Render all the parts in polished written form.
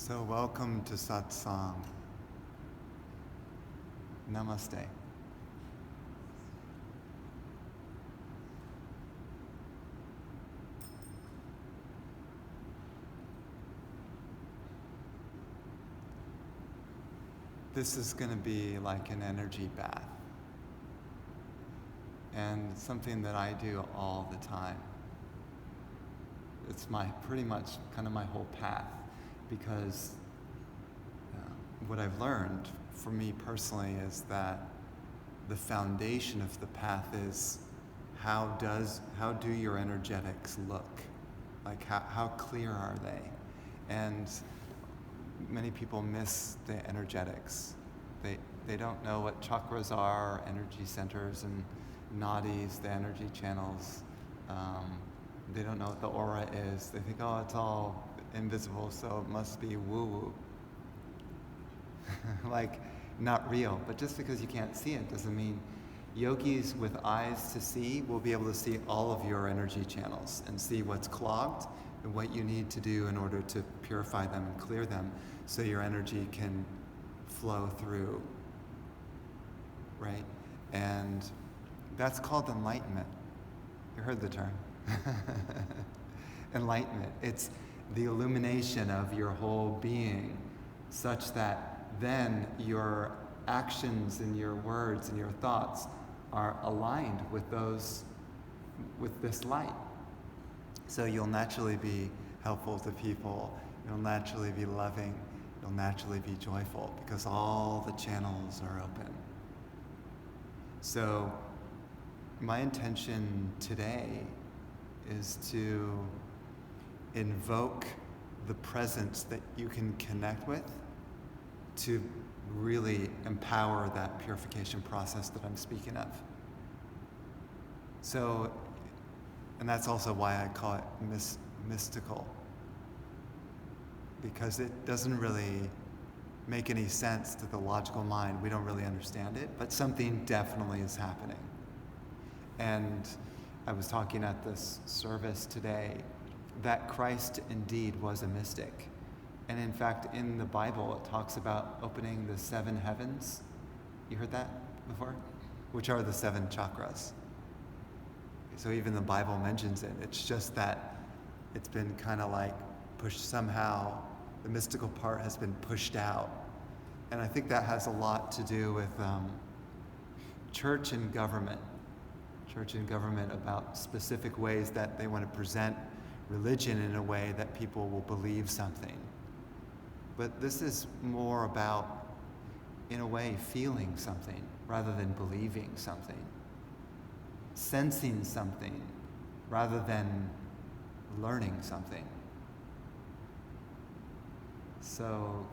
So welcome to Satsang. Namaste. This is going to be like an energy bath, and something that I do all the time. It's pretty much kind of my whole path, because what I've learned for me personally is that the foundation of the path is how do your energetics look? Like how clear are they? And many people miss the energetics. They don't know what chakras are, energy centers, and nadis, the energy channels. They don't know what the aura is. They think, oh, it's all invisible, so it must be woo-woo. Like, not real. But just because you can't see it doesn't mean yogis with eyes to see will be able to see all of your energy channels and see what's clogged and what you need to do in order to purify them and clear them so your energy can flow through, right? And that's called enlightenment. You heard the term. Enlightenment. It's the illumination of your whole being, such that then your actions and your words and your thoughts are aligned with this light. So you'll naturally be helpful to people, you'll naturally be loving, you'll naturally be joyful, because all the channels are open. So my intention today is to invoke the presence that you can connect with to really empower that purification process that I'm speaking of. So, and that's also why I call it mystical, because it doesn't really make any sense to the logical mind. We don't really understand it, but something definitely is happening. And I was talking at this service today that Christ indeed was a mystic. And in fact, in the Bible, it talks about opening the 7 heavens. You heard that before? Which are the 7 chakras. So even the Bible mentions it. It's just that it's been kind of like pushed somehow. The mystical part has been pushed out. And I think that has a lot to do with church and government. Church and government about specific ways that they want to present religion in a way that people will believe something. But this is more about, in a way, feeling something rather than believing something. Sensing something rather than learning something. So,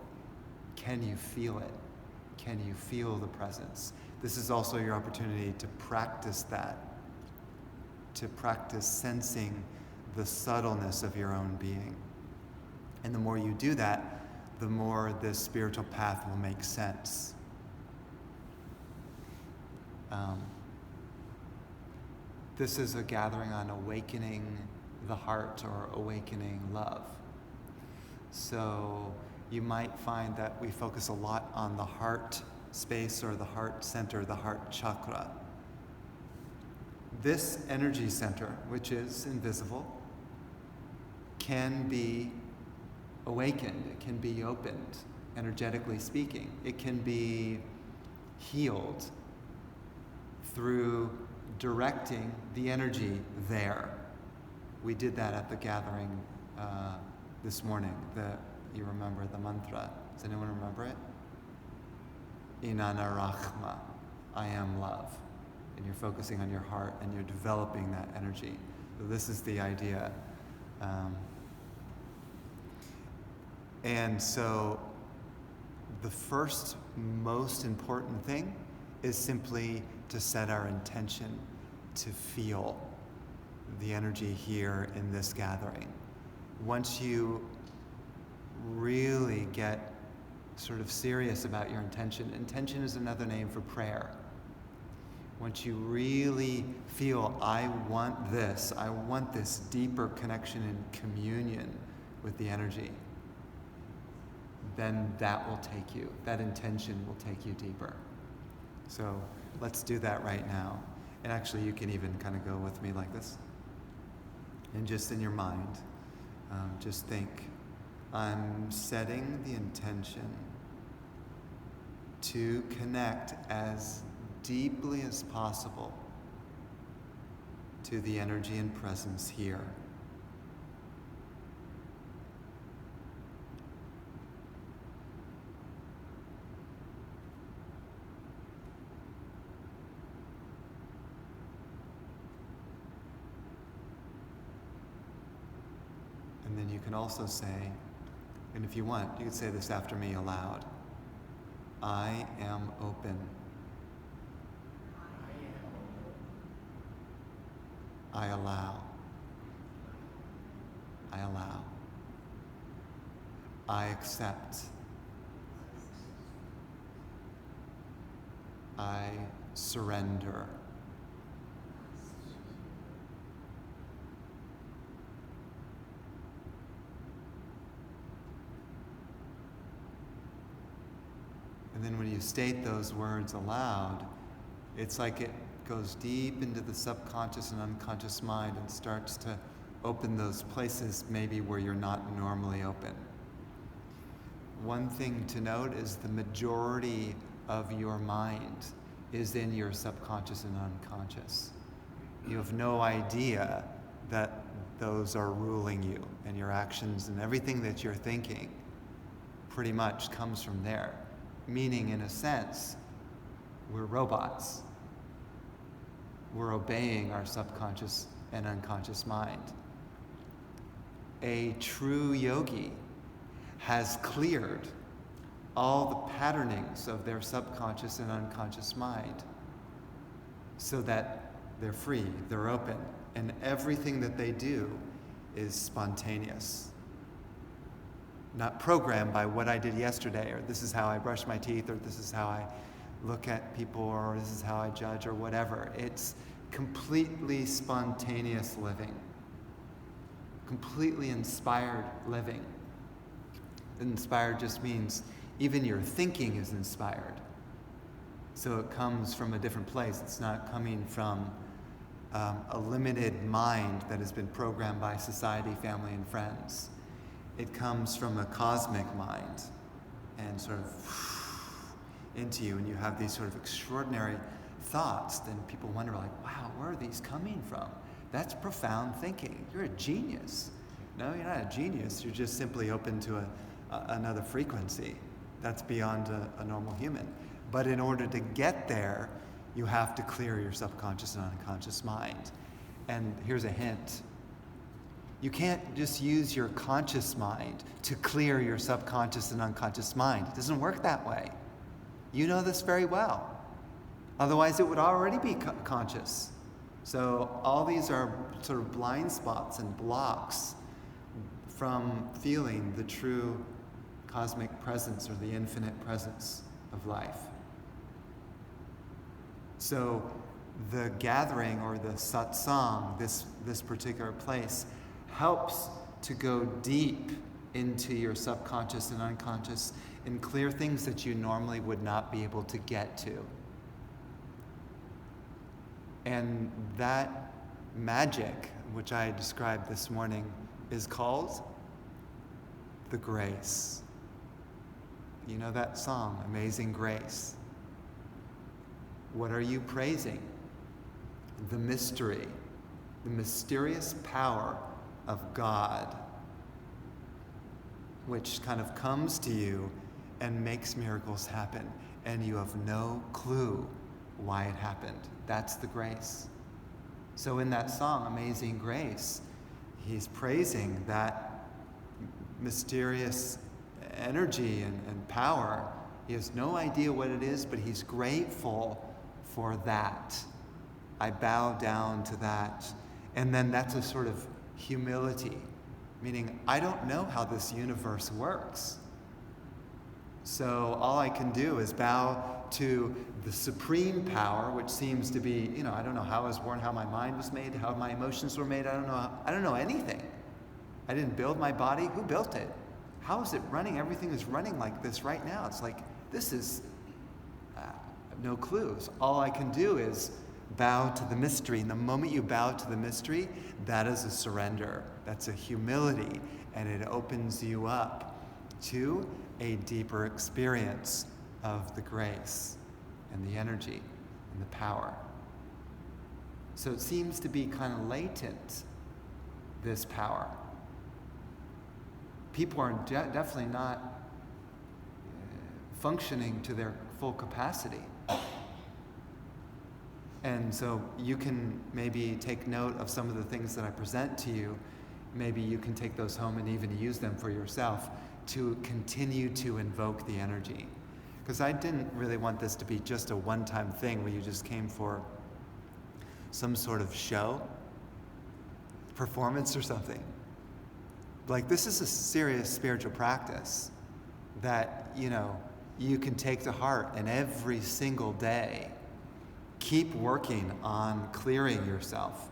can you feel it? Can you feel the presence? This is also your opportunity to practice that, to practice sensing the subtleness of your own being. And the more you do that, the more this spiritual path will make sense. This is a gathering on awakening the heart or awakening love. So you might find that we focus a lot on the heart space or the heart center, the heart chakra. This energy center, which is invisible, can be awakened, it can be opened, energetically speaking. It can be healed through directing the energy there. We did that at the gathering this morning. You remember the mantra. Does anyone remember it? Inanna Rahma, I am love. And you're focusing on your heart and you're developing that energy. So this is the idea. And so the first most important thing is simply to set our intention to feel the energy here in this gathering. Once you really get sort of serious about your intention is another name for prayer. Once you really feel, I want this deeper connection and communion with the energy, then that will take you, that intention will take you deeper. So let's do that right now. And actually, you can even kind of go with me like this. And just in your mind, just think, I'm setting the intention to connect as deeply as possible to the energy and presence here. And then you can also say, and if you want, you could say this after me aloud. I am open. I allow. I allow. I accept. I surrender. And then when you state those words aloud, it's like it goes deep into the subconscious and unconscious mind and starts to open those places maybe where you're not normally open. One thing to note is the majority of your mind is in your subconscious and unconscious. You have no idea that those are ruling you, and your actions and everything that you're thinking pretty much comes from there. Meaning, in a sense, we're robots. We're obeying our subconscious and unconscious mind. A true yogi has cleared all the patternings of their subconscious and unconscious mind so that they're free, they're open, and everything that they do is spontaneous. Not programmed by what I did yesterday, or this is how I brush my teeth, or this is how I look at people, or this is how I judge, or whatever. It's completely spontaneous living. Completely inspired living. Inspired just means even your thinking is inspired. So it comes from a different place. It's not coming from a limited mind that has been programmed by society, family, and friends. It comes from a cosmic mind and sort of into you, and you have these sort of extraordinary thoughts. Then people wonder, like, wow, where are these coming from? That's profound thinking. You're a genius. No, you're not a genius. You're just simply open to another frequency that's beyond a normal human. But in order to get there, you have to clear your subconscious and unconscious mind. And here's a hint. You can't just use your conscious mind to clear your subconscious and unconscious mind. It doesn't work that way. You know this very well. Otherwise, it would already be conscious. So all these are sort of blind spots and blocks from feeling the true cosmic presence or the infinite presence of life. So the gathering or the satsang, this particular place, helps to go deep into your subconscious and unconscious and clear things that you normally would not be able to get to. And that magic, which I described this morning, is called the grace. You know that song, Amazing Grace? What are you praising? The mystery, the mysterious power of God, which kind of comes to you and makes miracles happen, and you have no clue why it happened. That's the grace. So in that song, Amazing Grace, he's praising that mysterious energy and power. He has no idea what it is, but he's grateful for that. I bow down to that. And then that's a sort of humility, meaning I don't know how this universe works. So all I can do is bow to the supreme power, which seems to be, I don't know how I was born, how my mind was made, how my emotions were made. I don't know anything. I didn't build my body. Who built it? how is it running? Everything is running like this right now. It's like, this is no clues. All I can do is bow to the mystery. And the moment you bow to the mystery, that is a surrender. That's a humility. And it opens you up to a deeper experience of the grace and the energy and the power. So it seems to be kind of latent, this power. People are definitely not functioning to their full capacity. And so you can maybe take note of some of the things that I present to you. Maybe you can take those home and even use them for yourself to continue to invoke the energy. Because I didn't really want this to be just a one-time thing where you just came for some sort of show, performance or something. Like, this is a serious spiritual practice that, you can take to heart, and every single day keep working on clearing yourself.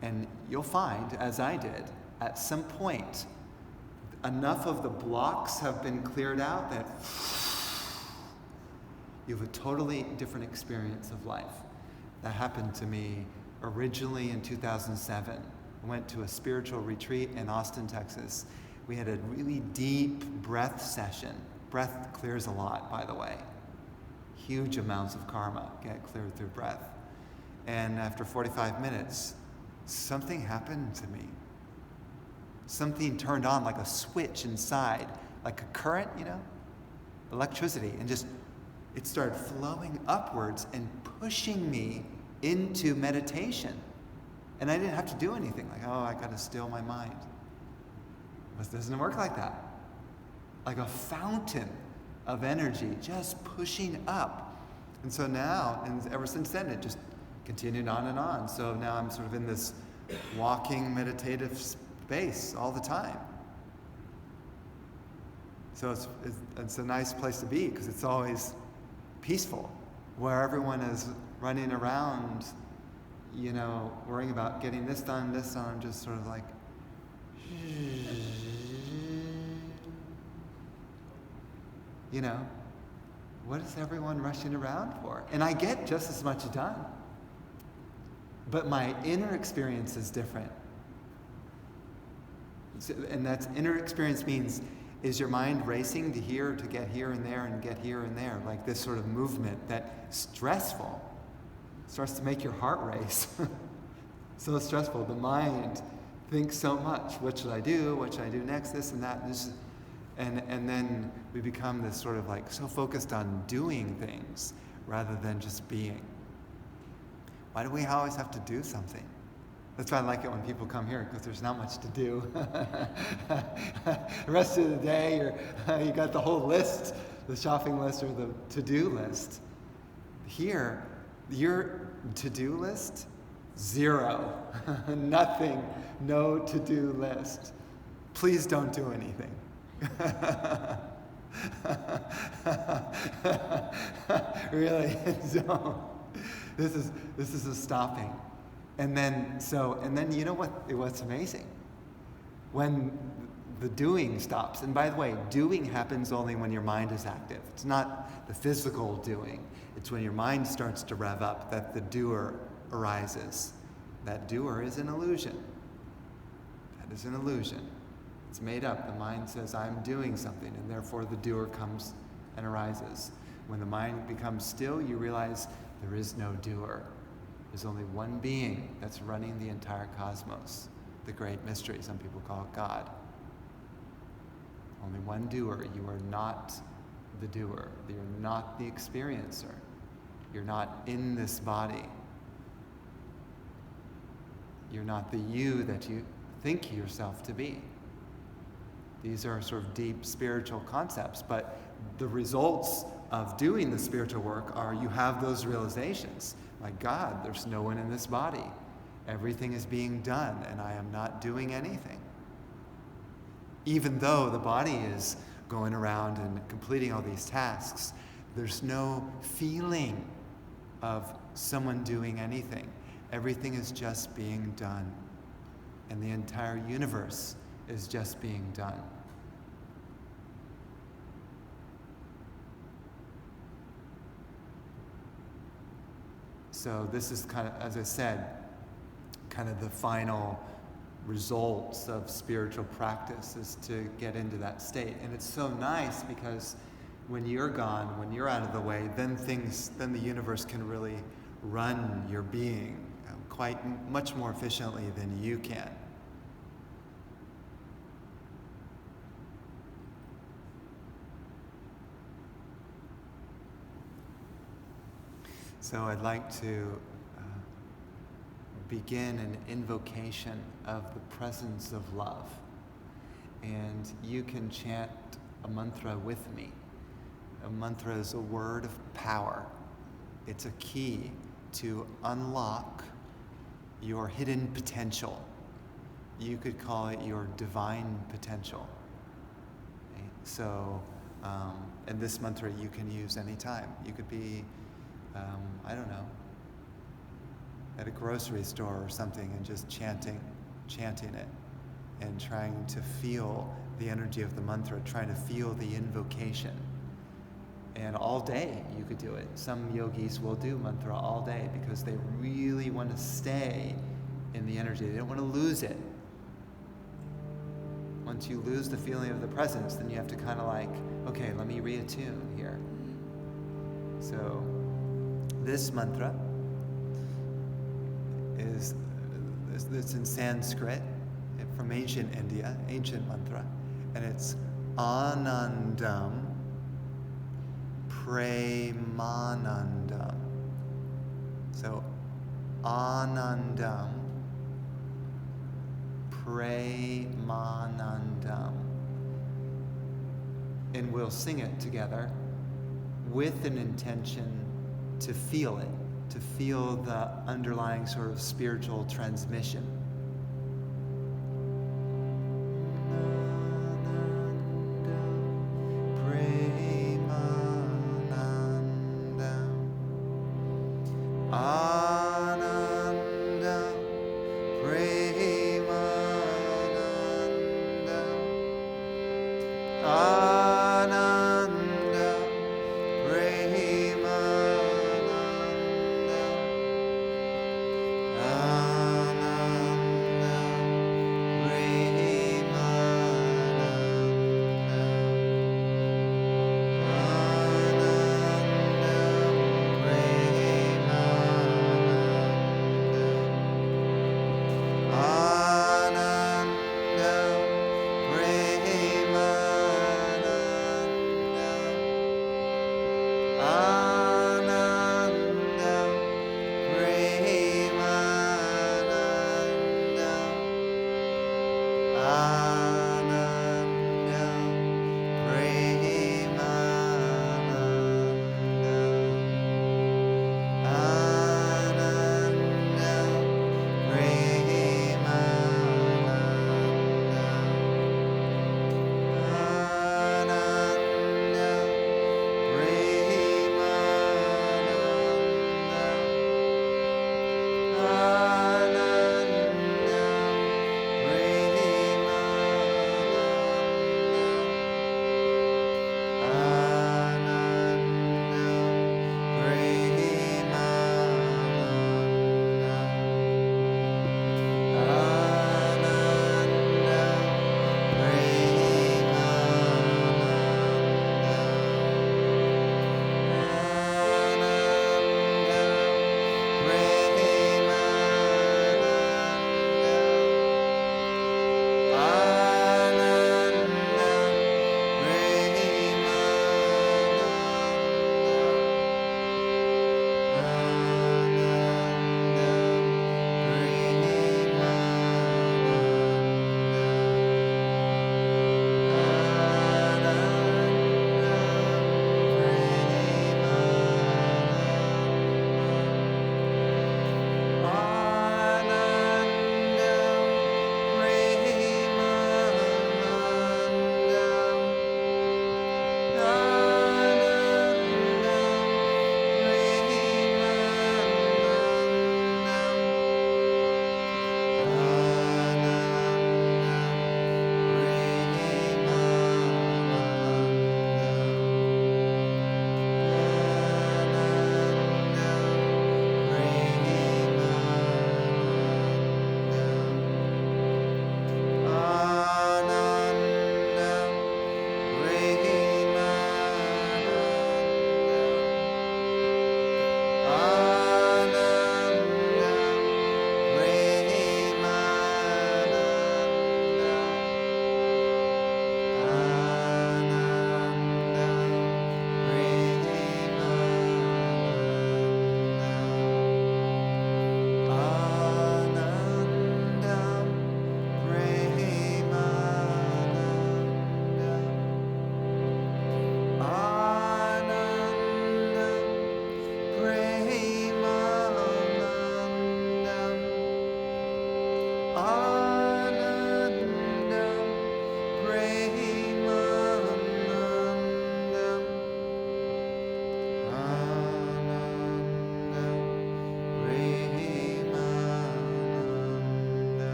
And you'll find, as I did, at some point, enough of the blocks have been cleared out that you have a totally different experience of life. That happened to me originally in 2007. I went to a spiritual retreat in Austin, Texas. We had a really deep breath session. Breath clears a lot, by the way. Huge amounts of karma get cleared through breath. And after 45 minutes, something happened to me. Something turned on like a switch inside, like a current, electricity, and just, it started flowing upwards and pushing me into meditation. And I didn't have to do anything, like, I gotta still my mind. But it doesn't work like that. Like a fountain of energy just pushing up. And so now, and ever since then, it just continued on and on. So now I'm sort of in this walking meditative space all the time. So it's a nice place to be because it's always peaceful, where everyone is running around, worrying about getting this done, just sort of like, what is everyone rushing around for? And I get just as much done. But my inner experience is different. And that's inner experience means, is your mind racing to here, to get here and there and get here and there? Like this sort of movement that's stressful. Starts to make your heart race. So stressful. The mind thinks so much. What should I do? What should I do next? This and that. And then we become this sort of like so focused on doing things rather than just being. Why do we always have to do something? That's why I like it when people come here, because there's not much to do. The rest of the day, you got the whole list, the shopping list or the to-do list. Here, your to-do list, 0. Nothing, no to-do list. Please don't do anything. Really, don't. This is a stopping. And then you know what's amazing? When the doing stops, and by the way, doing happens only when your mind is active. It's not the physical doing. It's when your mind starts to rev up that the doer arises. That doer is an illusion. That is an illusion. It's made up. The mind says, I'm doing something, and therefore the doer comes and arises. When the mind becomes still, you realize there is no doer. There's only one being that's running the entire cosmos, the great mystery. Some people call it God. Only one doer. You are not the doer. You're not the experiencer. You're not in this body. You're not the you that you think yourself to be. These are sort of deep spiritual concepts, but the results of doing the spiritual work are you have those realizations. My God, there's no one in this body. Everything is being done, and I am not doing anything. Even though the body is going around and completing all these tasks, there's no feeling of someone doing anything. Everything is just being done, and the entire universe is just being done. So this is kind of, as I said, kind of the final results of spiritual practice is to get into that state. And it's so nice because when you're gone, when you're out of the way, then the universe can really run your being quite much more efficiently than you can. So I'd like to begin an invocation of the presence of love. And you can chant a mantra with me. A mantra is a word of power. It's a key to unlock your hidden potential. You could call it your divine potential. Okay? So, and this mantra you can use anytime. You could be, I don't know, at a grocery store or something and just chanting it and trying to feel the energy of the mantra, trying to feel the invocation. And all day you could do it. Some yogis will do mantra all day because they really want to stay in the energy. They don't want to lose it. Once you lose the feeling of the presence, then you have to kind of like, okay, let me reattune here. So this mantra is, it's in Sanskrit from ancient India, ancient mantra, and it's Anandam Premanandam. So Anandam Premanandam. And we'll sing it together with an intention to feel it, to feel the underlying sort of spiritual transmission.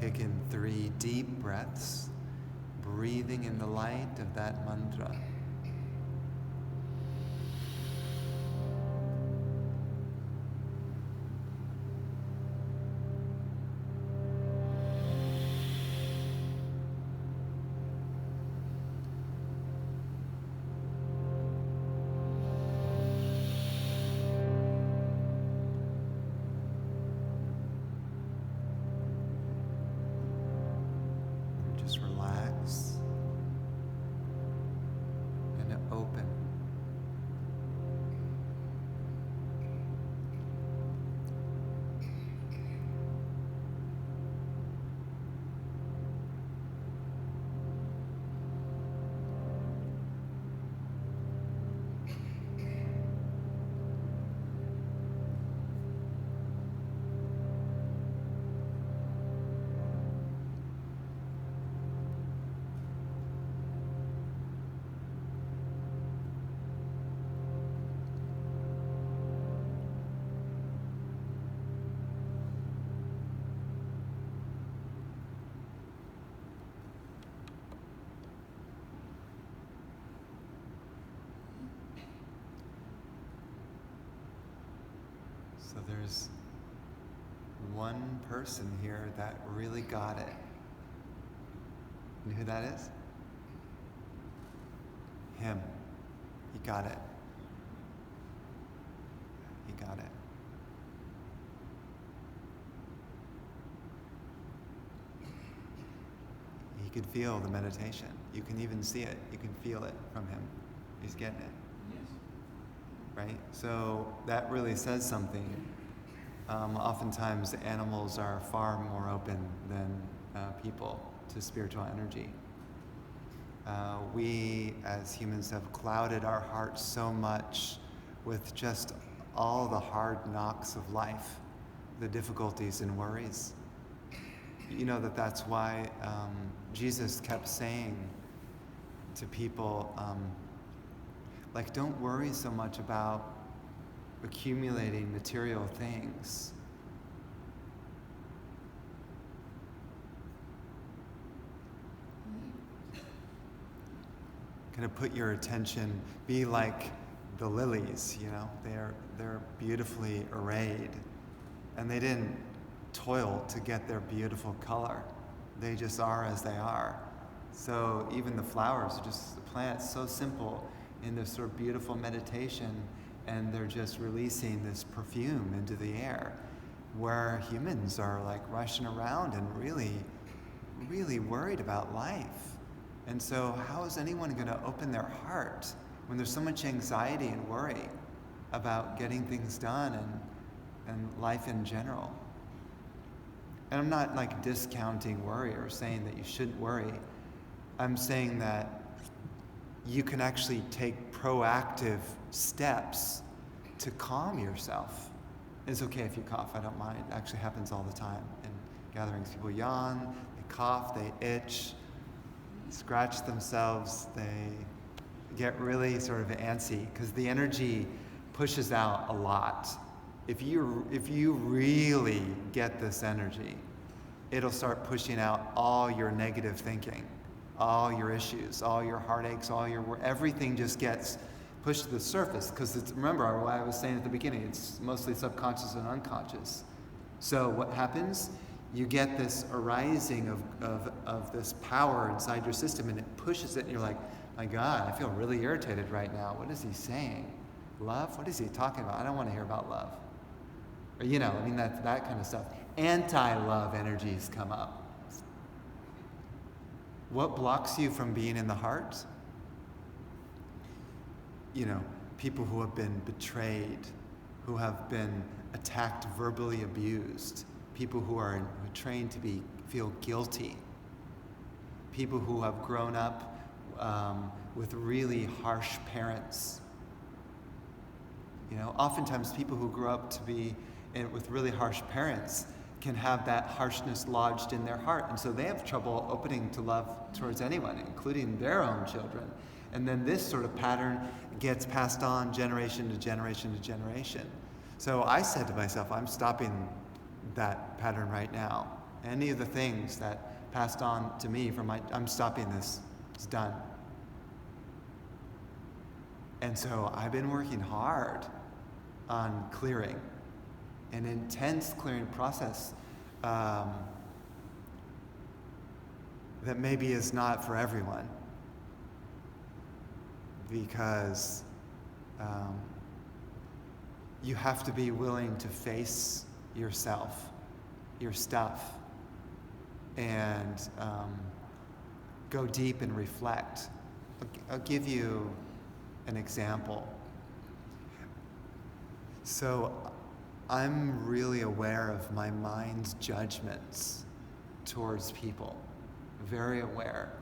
Take in 3 deep breaths, breathing in the light of that mantra. Just relax and open. So there's one person here that really got it. You know who that is? Him. He got it. He got it. He could feel the meditation. You can even see it. You can feel it from him. He's getting it. Right? So that really says something. Oftentimes animals are far more open than people to spiritual energy. We as humans have clouded our hearts so much with just all the hard knocks of life, the difficulties and worries. You know that's why Jesus kept saying to people, don't worry so much about accumulating material things. Kind of put your attention, be like the lilies, they're beautifully arrayed. And they didn't toil to get their beautiful color. They just are as they are. So even the flowers are just the plants, so simple in this sort of beautiful meditation, and they're just releasing this perfume into the air, where humans are rushing around and really, really worried about life. And so how is anyone going to open their heart when there's so much anxiety and worry about getting things done and life in general? And I'm not discounting worry or saying that you shouldn't worry. I'm saying that you can actually take proactive steps to calm yourself. It's okay if you cough, I don't mind. It actually happens all the time in gatherings. People yawn, they cough, they itch, scratch themselves, they get really sort of antsy because the energy pushes out a lot. If you really get this energy, it'll start pushing out all your negative thinking, all your issues, all your heartaches, everything just gets pushed to the surface because remember what I was saying at the beginning, it's mostly subconscious and unconscious. So what happens? You get this arising of this power inside your system, and it pushes it, and you're like, my God, I feel really irritated right now. What is he saying? Love? What is he talking about? I don't want to hear about love. Or, that kind of stuff. Anti-love energies come up. What blocks you from being in the heart? People who have been betrayed, who have been attacked, verbally abused, people who are trained to feel guilty, people who have grown up with really harsh parents. Oftentimes people who grow up with really harsh parents can have that harshness lodged in their heart, and so they have trouble opening to love towards anyone, including their own children. And then this sort of pattern gets passed on generation to generation to generation. So I said to myself, I'm stopping that pattern right now. any of the things that passed on to me from I'm stopping this, it's done. And so I've been working hard on clearing, an intense clearing process that maybe is not for everyone, because you have to be willing to face yourself, your stuff, and go deep and reflect. I'll give you an example. So I'm really aware of my mind's judgments towards people, very aware.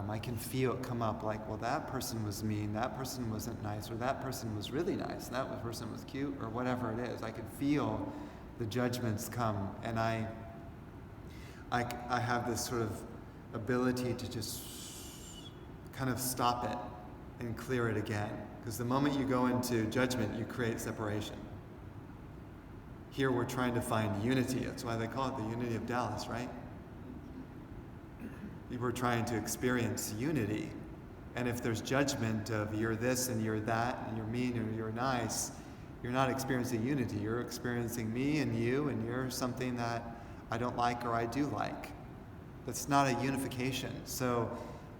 I can feel it come up like, well, that person was mean, that person wasn't nice, or that person was really nice, and that person was cute, or whatever it is. I can feel the judgments come, and I have this sort of ability to just kind of stop it and clear it again. Because the moment you go into judgment, you create separation. Here we're trying to find unity. That's why they call it the unity of Dallas, right? We're trying to experience unity. And if there's judgment of you're this and you're that and you're mean or you're nice, you're not experiencing unity. You're experiencing me and you, and you're something that I don't like or I do like. That's not a unification. So,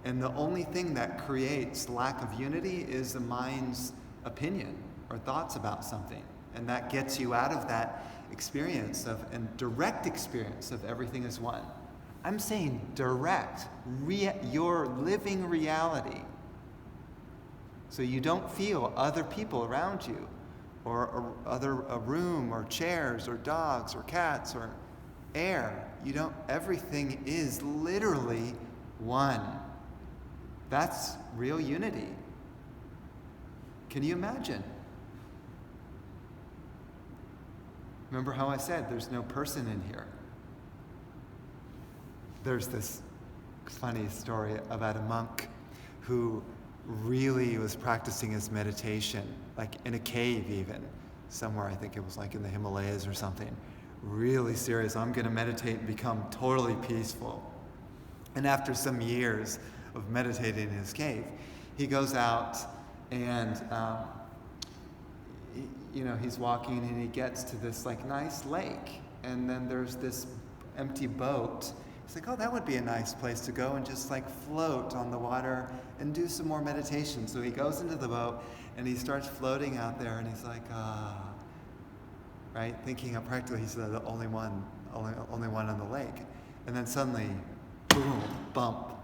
and the only thing that creates lack of unity is the mind's opinion or thoughts about something. And that gets you out of that experience of, and direct experience of everything as one. I'm saying direct, your living reality. So you don't feel other people around you, or a room, or chairs, or dogs, or cats, or air. You don't, everything is literally one. That's real unity. Can you imagine? Remember how I said there's no person in here? There's this funny story about a monk who really was practicing his meditation, like in a cave even, somewhere, I think it was like in the Himalayas or something. Really serious, I'm going to meditate and become totally peaceful. And after some years of meditating in his cave, he goes out and he's walking and he gets to this like nice lake, and then there's this empty boat. He's like, oh, that would be a nice place to go and just like float on the water and do some more meditation. So he goes into the boat and he starts floating out there, and he's like, right? Thinking of practically he's the only one on the lake. And then suddenly, boom, bump.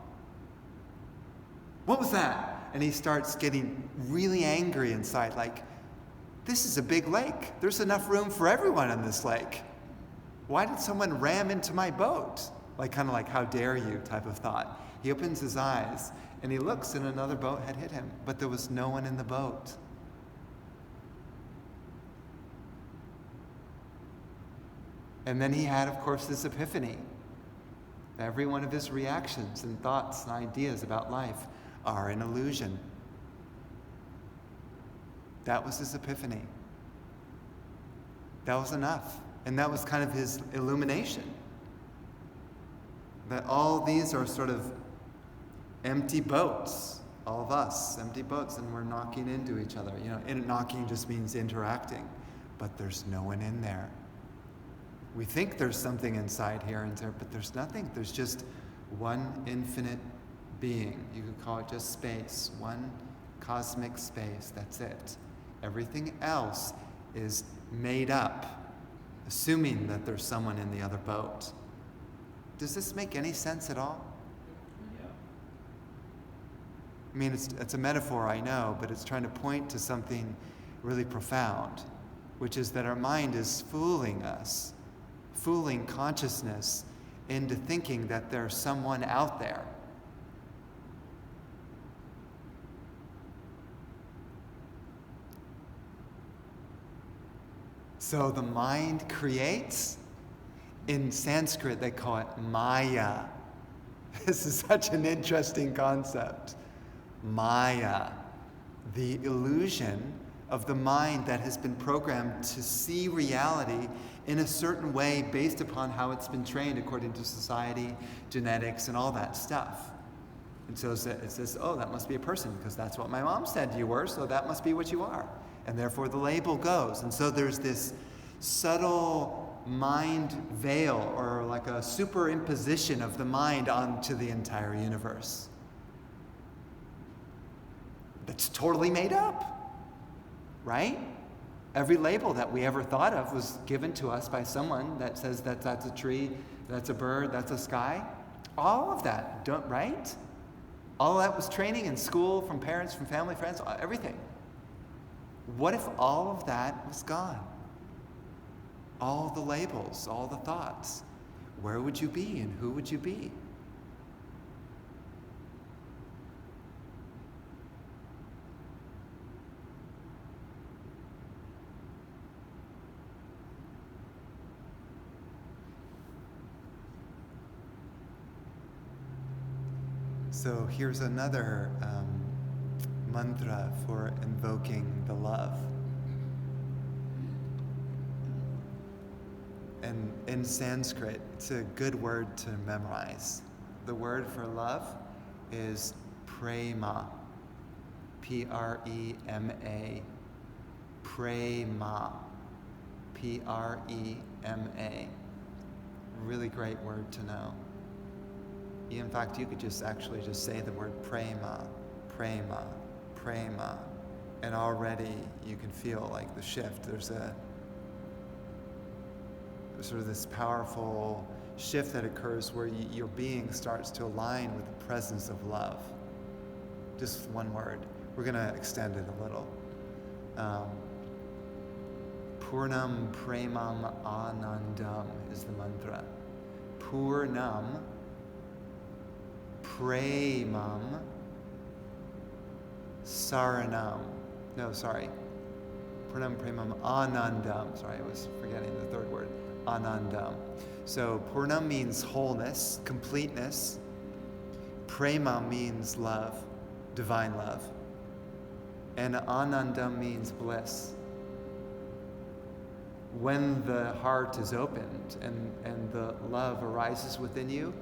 What was that? And he starts getting really angry inside, like, this is a big lake. There's enough room for everyone on this lake. Why did someone ram into my boat? Like, kind of like, how dare you type of thought. He opens his eyes and he looks, and another boat had hit him, but there was no one in the boat. And then he had, of course, this epiphany. Every one of his reactions and thoughts and ideas about life are an illusion. That was his epiphany. That was enough. And that was kind of his illumination. That all these are sort of empty boats, all of us, empty boats, and we're knocking into each other. And knocking just means interacting, but there's no one in there. We think there's something inside here and there, but there's nothing. There's just one infinite being. You could call it just space, one cosmic space, that's it. Everything else is made up, assuming that there's someone in the other boat. Does this make any sense at all? Yeah. I mean, it's a metaphor, I know, but it's trying to point to something really profound, which is that our mind is fooling us, fooling consciousness into thinking that there's someone out there. So the mind creates. In Sanskrit, they call it Maya. This is such an interesting concept. Maya, the illusion of the mind that has been programmed to see reality in a certain way based upon how it's been trained according to society, genetics, and all that stuff. And so it says, oh, that must be a person because that's what my mom said you were, so that must be what you are. And therefore the label goes. And so there's this subtle mind veil, or like a superimposition of the mind onto the entire universe. That's totally made up, right? Every label that we ever thought of was given to us by someone that says that that's a tree, that's a bird, that's a sky. All of that, right? All of that was training in school, from parents, from family, friends, everything. What if all of that was gone? All the labels, all the thoughts. Where would you be and who would you be? So here's another mantra for invoking the love. And in Sanskrit, it's a good word to memorize. The word for love is prema. P-R-E-M-A. Prema. P-R-E-M-A. Really great word to know. In fact, you could just say the word prema, prema, prema, and already you can feel like the shift. There's sort of this powerful shift that occurs where your being starts to align with the presence of love. Just one word. We're going to extend it a little. Purnam Premam Anandam is the mantra. Purnam Premam Saranam. Purnam Premam Anandam. Sorry, I was forgetting the third word. Anandam. So Purnam means wholeness, completeness. Prema means love, divine love. And Anandam means bliss. When the heart is opened and the love arises within you,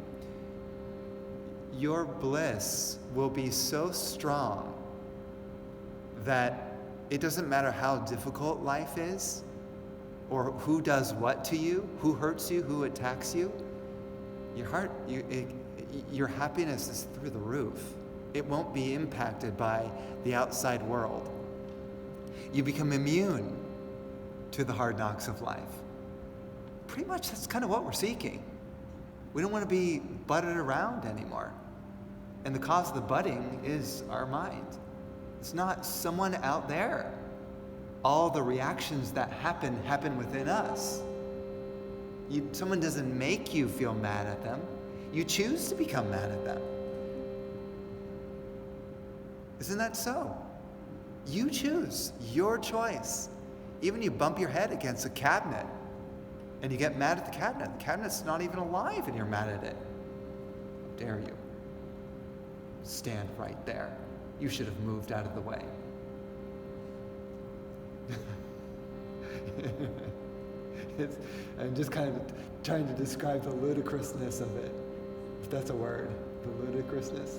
your bliss will be so strong that it doesn't matter how difficult life is, or who does what to you, who hurts you, who attacks you. Your happiness is through the roof. It won't be impacted by the outside world. You become immune to the hard knocks of life. Pretty much that's kind of what we're seeking. We don't want to be butted around anymore. And the cause of the butting is our mind. It's not someone out there. All the reactions that happen within us. Someone doesn't make you feel mad at them. You choose to become mad at them. Isn't that so? You choose, your choice. Even you bump your head against a cabinet and you get mad at the cabinet. The cabinet's not even alive and you're mad at it. How dare you? Stand right there. You should have moved out of the way. I'm just kind of trying to describe the ludicrousness of it, if that's a word, the ludicrousness,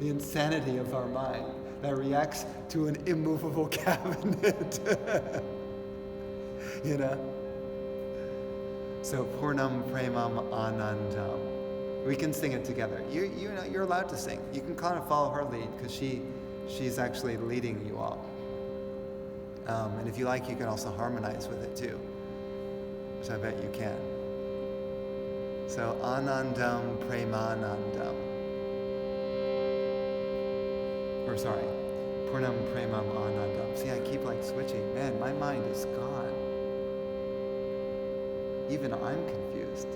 the insanity of our mind that reacts to an immovable cabinet. You know? So Purnam Premam Anandam. We can sing it together. You're allowed to sing. You can kind of follow her lead because she's actually leading you all. And if you like, you can also harmonize with it too, which I bet you can. So Anandam Premanandam. Purnam Premam Anandam. See, I keep like switching. Man, my mind is gone. Even I'm confused.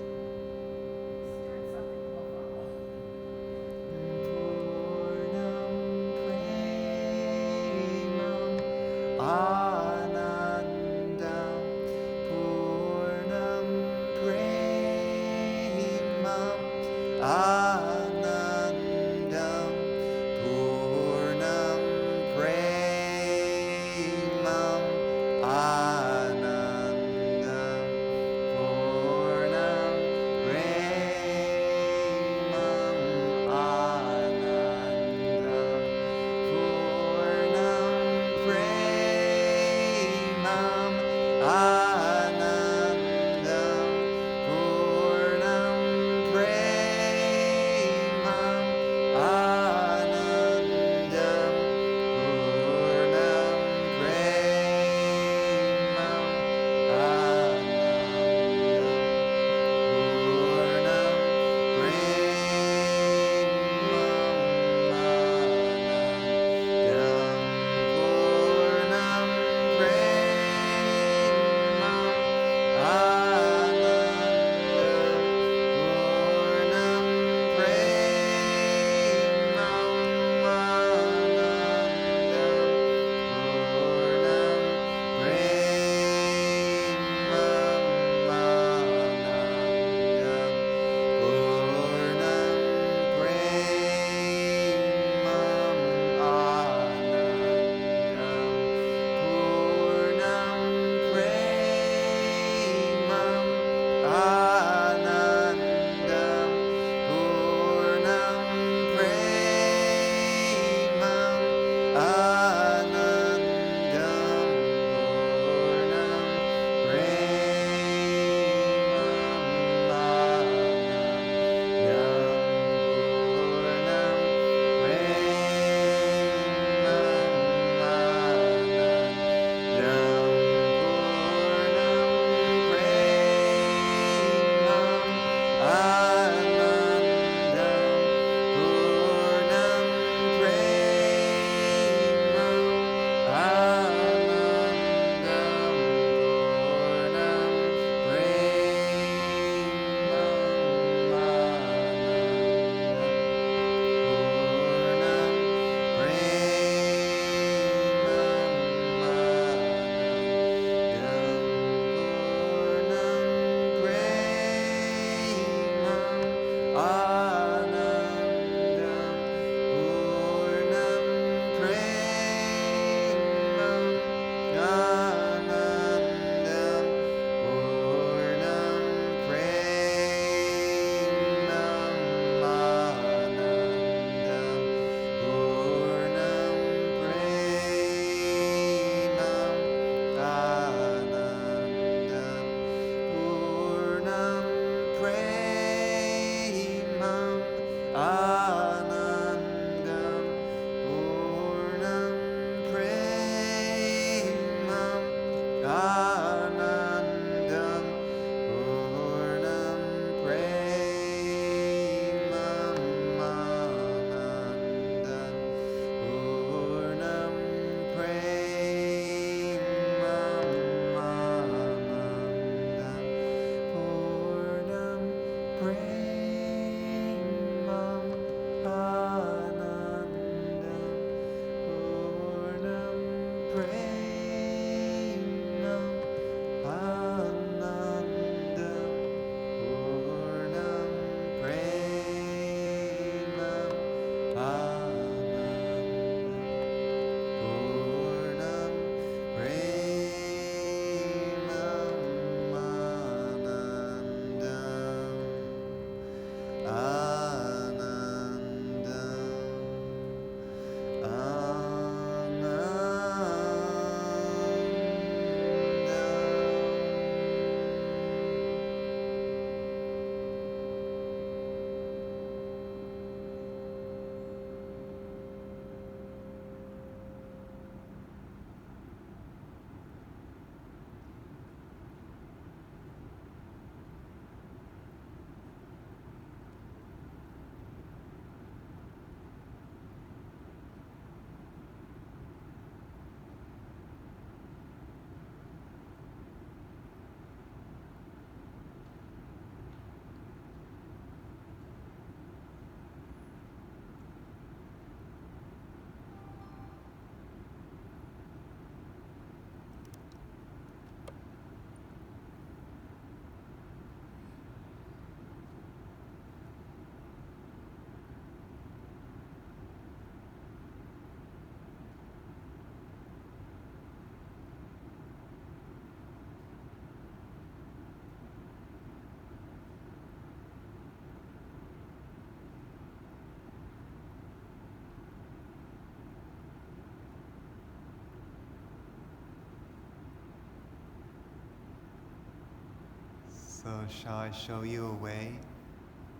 So shall I show you a way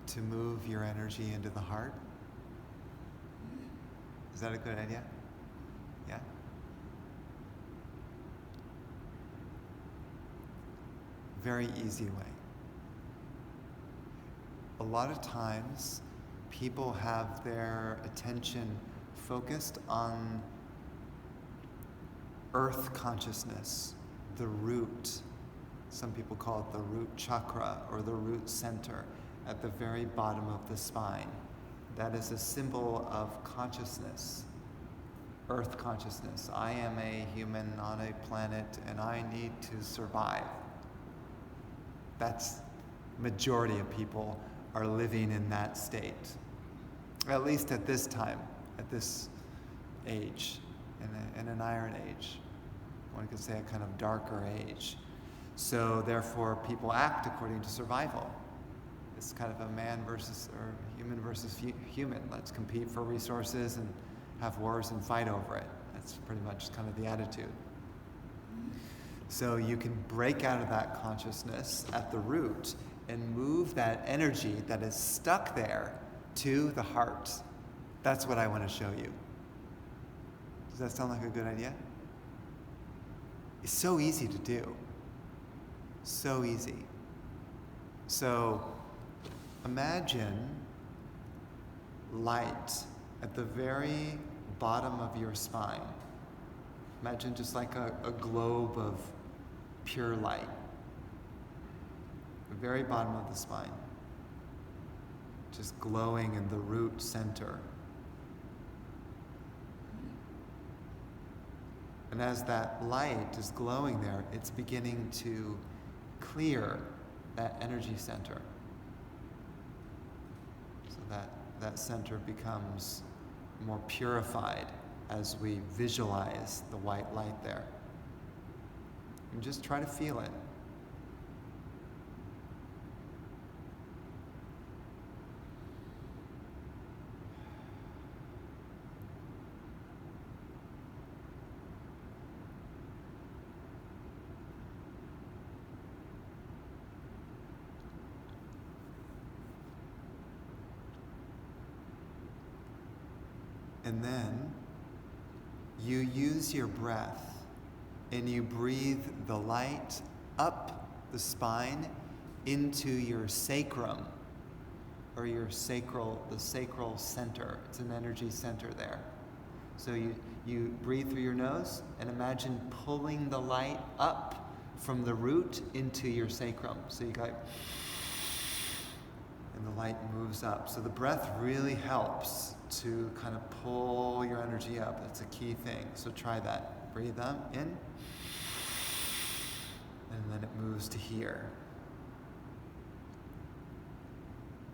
to move your energy into the heart? Is that a good idea? Yeah? Very easy way. A lot of times, people have their attention focused on earth consciousness, the root. Some people call it the root chakra or the root center at the very bottom of the spine. That is a symbol of consciousness, earth consciousness. I am a human on a planet and I need to survive. That's majority of people are living in that state. At least at this time, at this age, in an iron age. One could say a kind of darker age. So therefore people act according to survival. It's kind of a man versus, or human versus human. Let's compete for resources and have wars and fight over it. That's pretty much kind of the attitude. So you can break out of that consciousness at the root and move that energy that is stuck there to the heart. That's what I want to show you. Does that sound like a good idea? It's so easy to do. So easy. So imagine light at the very bottom of your spine. Imagine just like a globe of pure light. The very bottom of the spine. Just glowing in the root center. And as that light is glowing there, it's beginning to clear that energy center. So that center becomes more purified as we visualize the white light there. And just try to feel it. And then you use your breath and you breathe the light up the spine into your sacrum, or the sacral center. It's an energy center there. So you breathe through your nose and imagine pulling the light up from the root into your sacrum. So you go, and the light moves up. So the breath really helps to kind of pull your energy up. That's a key thing. So try that. Breathe up, in, and then it moves to here.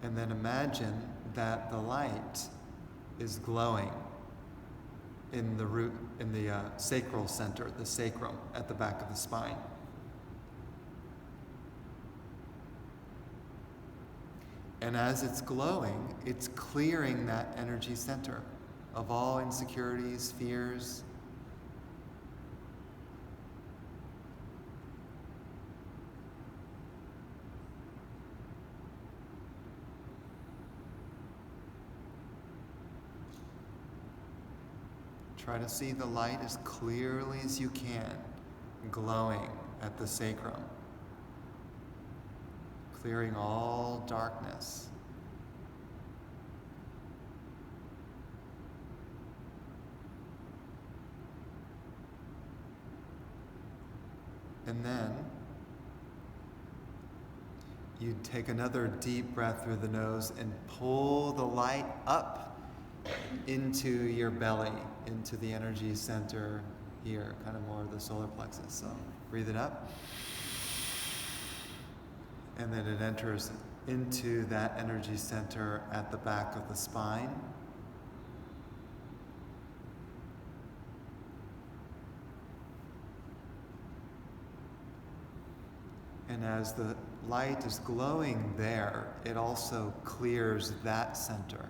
And then imagine that the light is glowing in the root, in the sacral center, the sacrum at the back of the spine. And as it's glowing, it's clearing that energy center of all insecurities, fears. Try to see the light as clearly as you can, glowing at the sacrum, clearing all darkness. And then you take another deep breath through the nose and pull the light up into your belly, into the energy center here, kind of more of the solar plexus. So breathe it up. And then it enters into that energy center at the back of the spine. And as the light is glowing there, it also clears that center.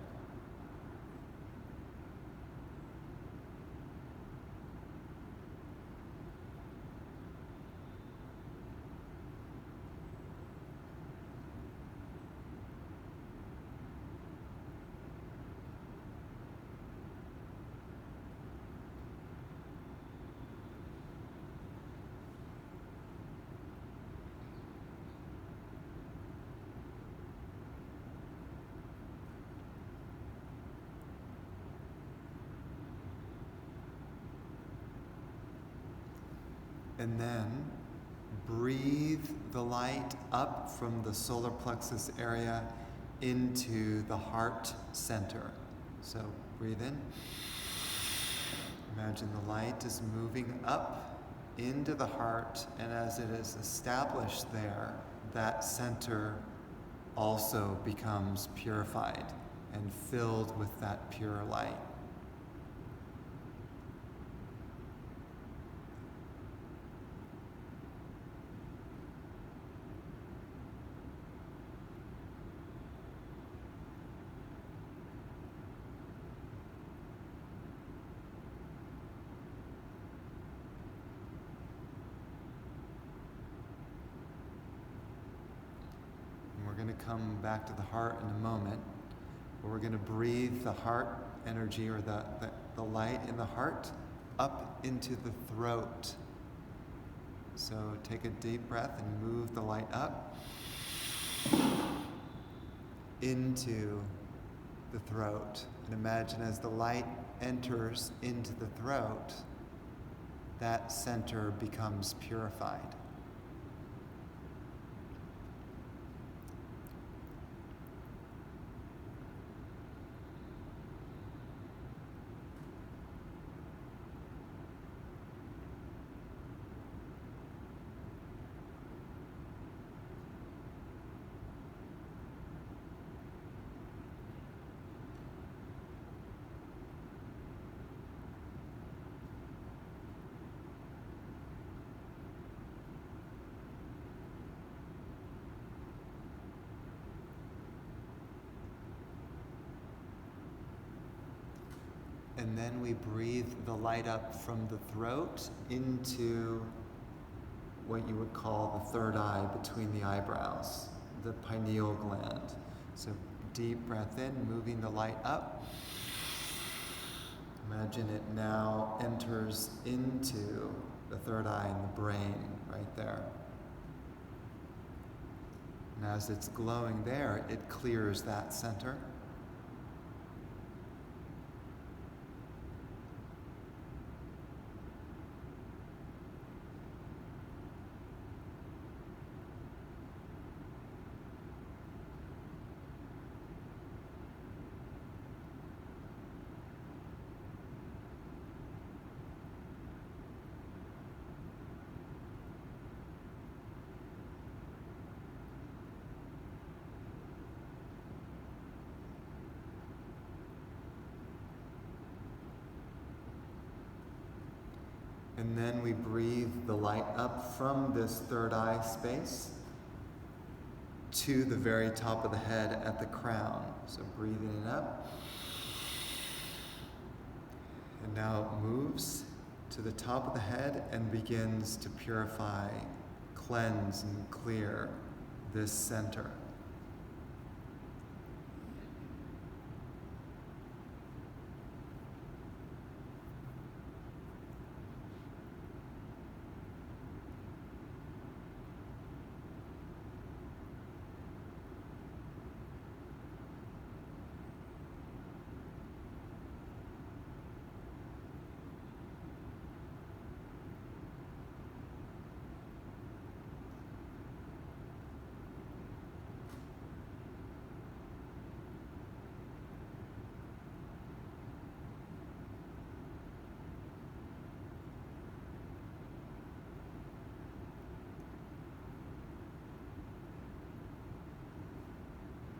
And then breathe the light up from the solar plexus area into the heart center. So breathe in. Imagine the light is moving up into the heart, and as it is established there, that center also becomes purified and filled with that pure light. We're going to come back to the heart in a moment, but we're going to breathe the heart energy, or the light in the heart, up into the throat. So take a deep breath and move the light up into the throat. And imagine as the light enters into the throat, that center becomes purified. And then we breathe the light up from the throat into what you would call the third eye between the eyebrows, the pineal gland. So deep breath in, moving the light up. Imagine it now enters into the third eye in the brain, right there. And as it's glowing there, it clears that center. And then we breathe the light up from this third eye space to the very top of the head at the crown. So breathing it up. And now it moves to the top of the head and begins to purify, cleanse, and clear this center.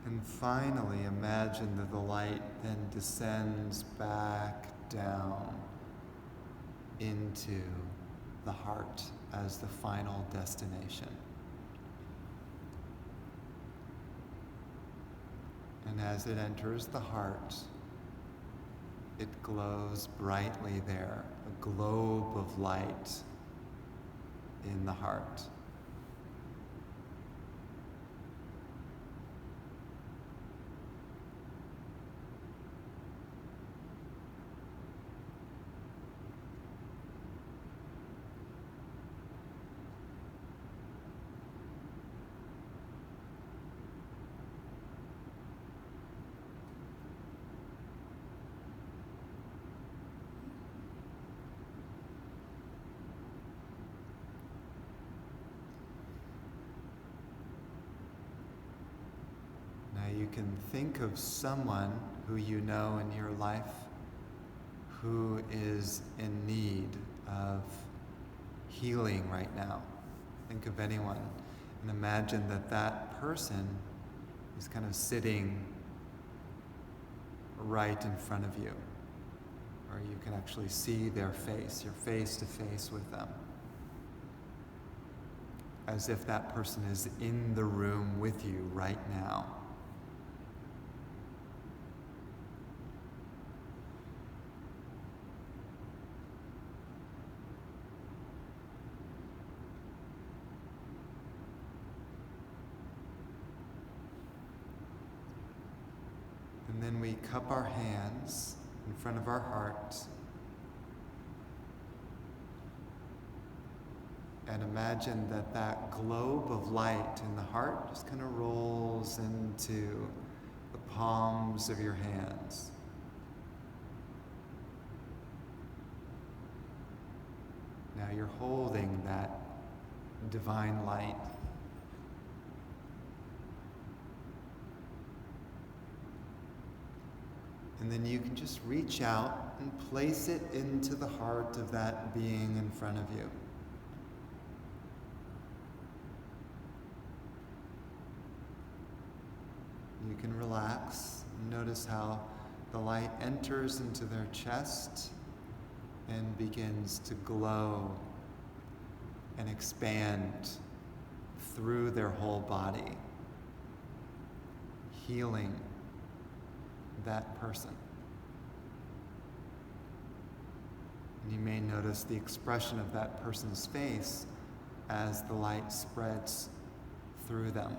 And finally, imagine that the light then descends back down into the heart as the final destination. And as it enters the heart, it glows brightly there, a globe of light in the heart. can think of someone who you know in your life who is in need of healing right now. Think of anyone and imagine that that person is kind of sitting right in front of you, or you can actually see their face. You're face to face with them, as if that person is in the room with you right now. And then we cup our hands in front of our heart and imagine that that globe of light in the heart just kind of rolls into the palms of your hands. Now you're holding that divine light. And then you can just reach out and place it into the heart of that being in front of you. You can relax and notice how the light enters into their chest and begins to glow and expand through their whole body, healing that person. And you may notice the expression of that person's face as the light spreads through them.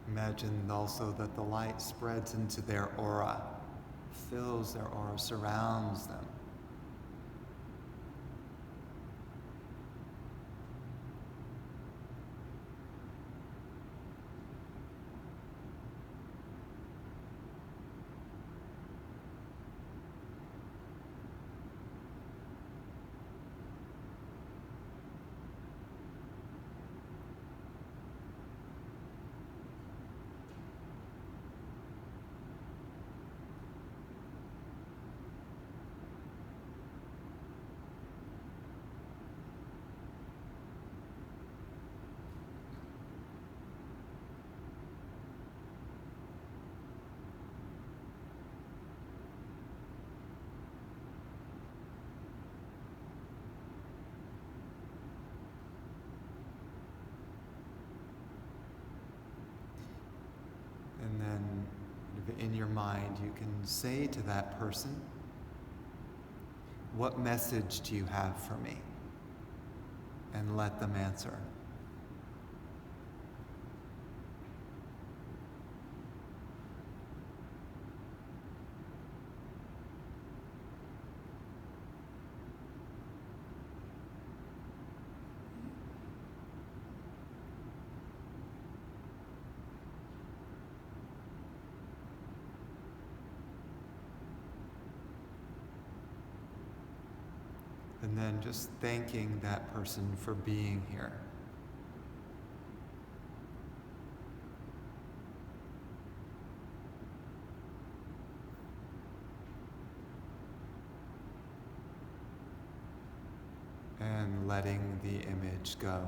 Imagine also that the light spreads into their aura, fills their aura, surrounds them. And then in your mind, you can say to that person, "What message do you have for me?" And let them answer. And then just thanking that person for being here. And letting the image go.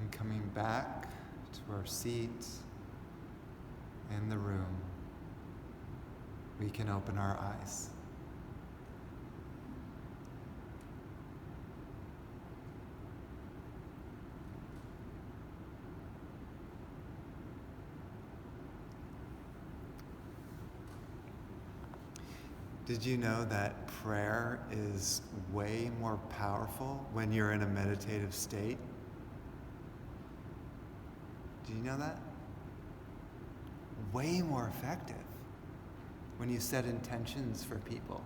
And coming back to our seat in the room, we can open our eyes. Did you know that prayer is way more powerful when you're in a meditative state? Do you know that? Way more effective when you set intentions for people.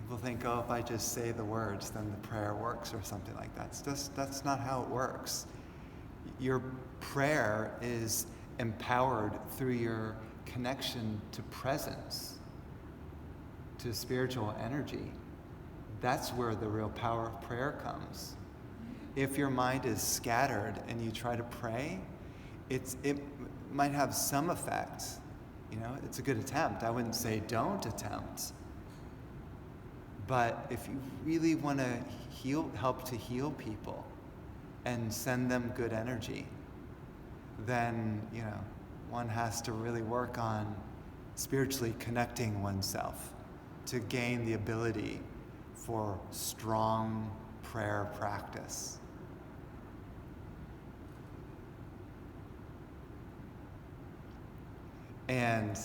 People think, oh, if I just say the words, then the prayer works or something like that. That's not how it works. Your prayer is empowered through your connection to presence, to spiritual energy. That's where the real power of prayer comes. If your mind is scattered and you try to pray, it might have some effect. It's a good attempt. I wouldn't say don't attempt. But if you really want to help to heal people and send them good energy, then, one has to really work on spiritually connecting oneself to gain the ability for strong prayer practice. And,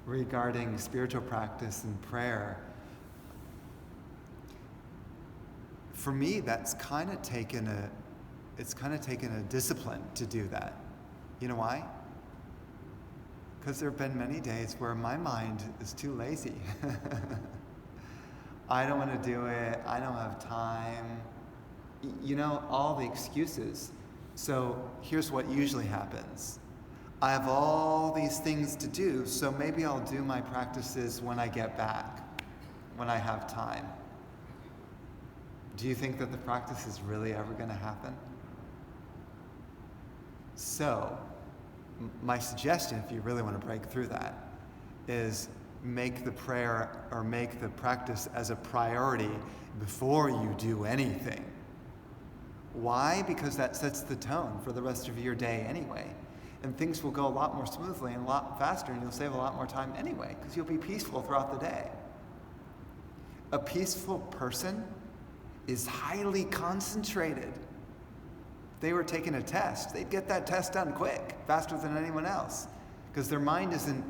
regarding spiritual practice and prayer, for me, it's kind of taken a discipline to do that. You know why? Because there have been many days where my mind is too lazy. I don't want to do it. I don't have time. All the excuses. So here's what usually happens. I have all these things to do, so maybe I'll do my practices when I get back, when I have time. Do you think that the practice is really ever going to happen? So, my suggestion, if you really want to break through that, is make the prayer or make the practice as a priority before you do anything. Why? Because that sets the tone for the rest of your day anyway. And things will go a lot more smoothly and a lot faster, and you'll save a lot more time anyway, because you'll be peaceful throughout the day. A peaceful person is highly concentrated. If they were taking a test, they'd get that test done quick, faster than anyone else, because their mind isn't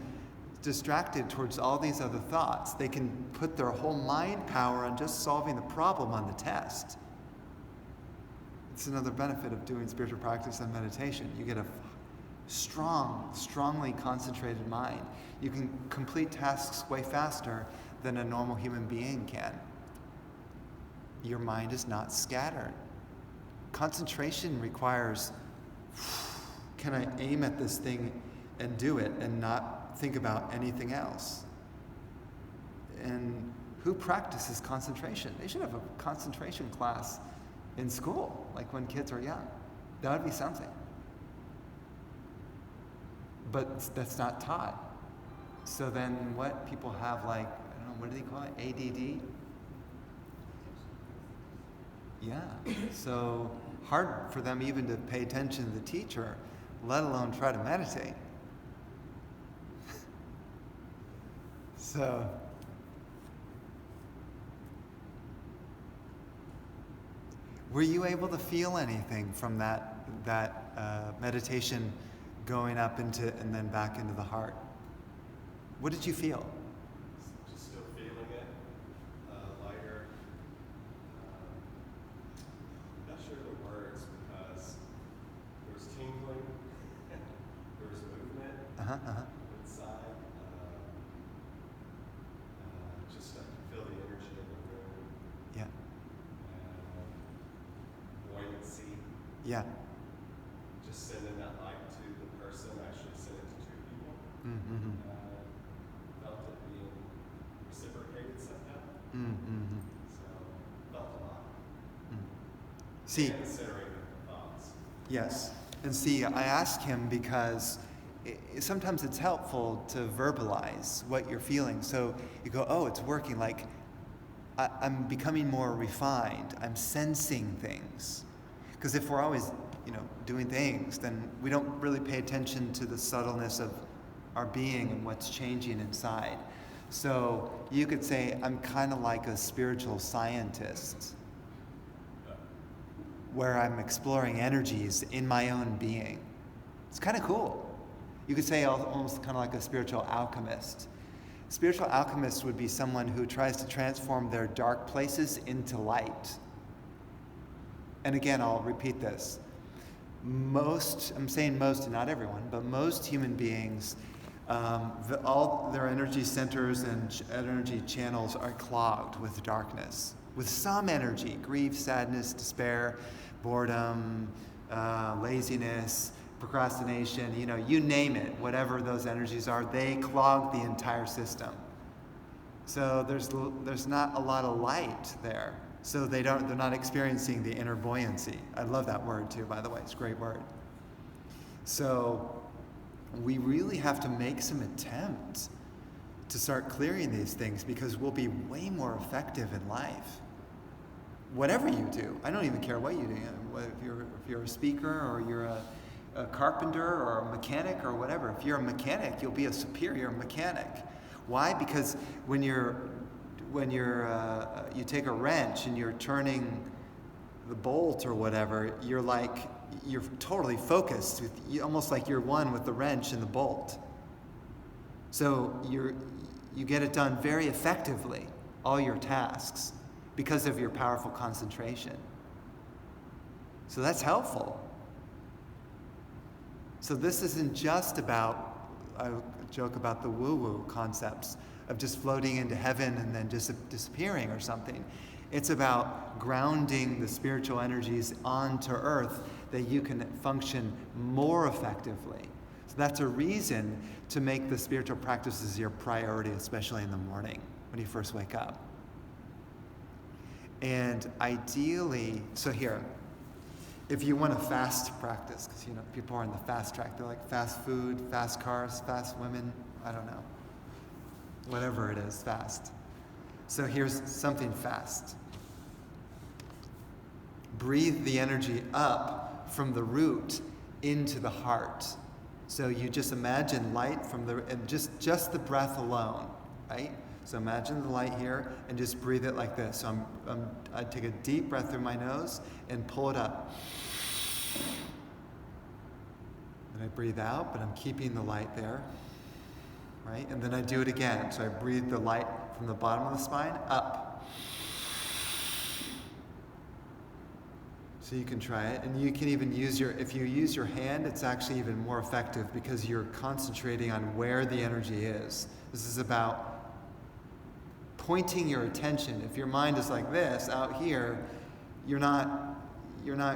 distracted towards all these other thoughts. They can put their whole mind power on just solving the problem on the test. It's another benefit of doing spiritual practice and meditation. You get a strongly concentrated mind. You can complete tasks way faster than a normal human being can. Your mind is not scattered. Concentration requires, can I aim at this thing and do it and not think about anything else? And who practices concentration? They should have a concentration class in school, like when kids are young. That would be something. But that's not taught. So then what people have, like, I don't know, what do they call it? ADD? Yeah. So hard for them even to pay attention to the teacher, let alone try to meditate. So were you able to feel anything from that meditation going up into and then back into the heart? What did you feel? Just still feeling it, lighter. Not sure the words because there was tingling, there was movement inside. Just I could feel the energy in the room. Yeah. Buoyancy. Yeah. Just sending that light to the person, actually sent it to two people. Mm-hmm. Felt it being reciprocated somehow. Mm-hmm. So, felt a lot. See, Considering the thoughts. yes. And see, I ask him because sometimes it's helpful to verbalize what you're feeling. So you go, oh, it's working. Like, I'm becoming more refined. I'm sensing things. Because if we're always, doing things, then we don't really pay attention to the subtleness of our being and what's changing inside. So you could say, I'm kind of like a spiritual scientist, where I'm exploring energies in my own being. It's kind of cool. You could say almost kind of like a spiritual alchemist. Spiritual alchemist would be someone who tries to transform their dark places into light. And again, I'll repeat this. I'm saying most and not everyone, but most human beings, all their energy centers and energy channels are clogged with darkness, with some energy: grief, sadness, despair, boredom, laziness, procrastination, you name it, whatever those energies are, they clog the entire system. So there's not a lot of light there. So they're not experiencing the inner buoyancy. I love that word too, by the way. It's a great word. So we really have to make some attempt to start clearing these things, because we'll be way more effective in life. Whatever you do, I don't even care what you do. If you're a speaker, or you're a carpenter, or a mechanic, or whatever. If you're a mechanic, you'll be a superior mechanic. Why? Because when you take a wrench and you're turning the bolt or whatever, you're totally focused, almost like you're one with the wrench and the bolt. So you get it done very effectively, all your tasks, because of your powerful concentration. So that's helpful. So this isn't just about, I joke about the woo-woo concepts of just floating into heaven and then just disappearing or something. It's about grounding the spiritual energies onto earth, that you can function more effectively. So that's a reason to make the spiritual practices your priority, especially in the morning when you first wake up. And ideally, so here, if you want a fast practice, because people are in the fast track, they're like fast food, fast cars, fast women, I don't know. Whatever it is, fast. So here's something fast. Breathe the energy up from the root into the heart. So you just imagine light from and just the breath alone, right? So imagine the light here and just breathe it like this. So I take a deep breath through my nose and pull it up. Then I breathe out, but I'm keeping the light there. Right? And then I do it again. So I breathe the light from the bottom of the spine up. So you can try it. And you can even if you use your hand, it's actually even more effective, because you're concentrating on where the energy is. This is about pointing your attention. If your mind is like this out here, you're not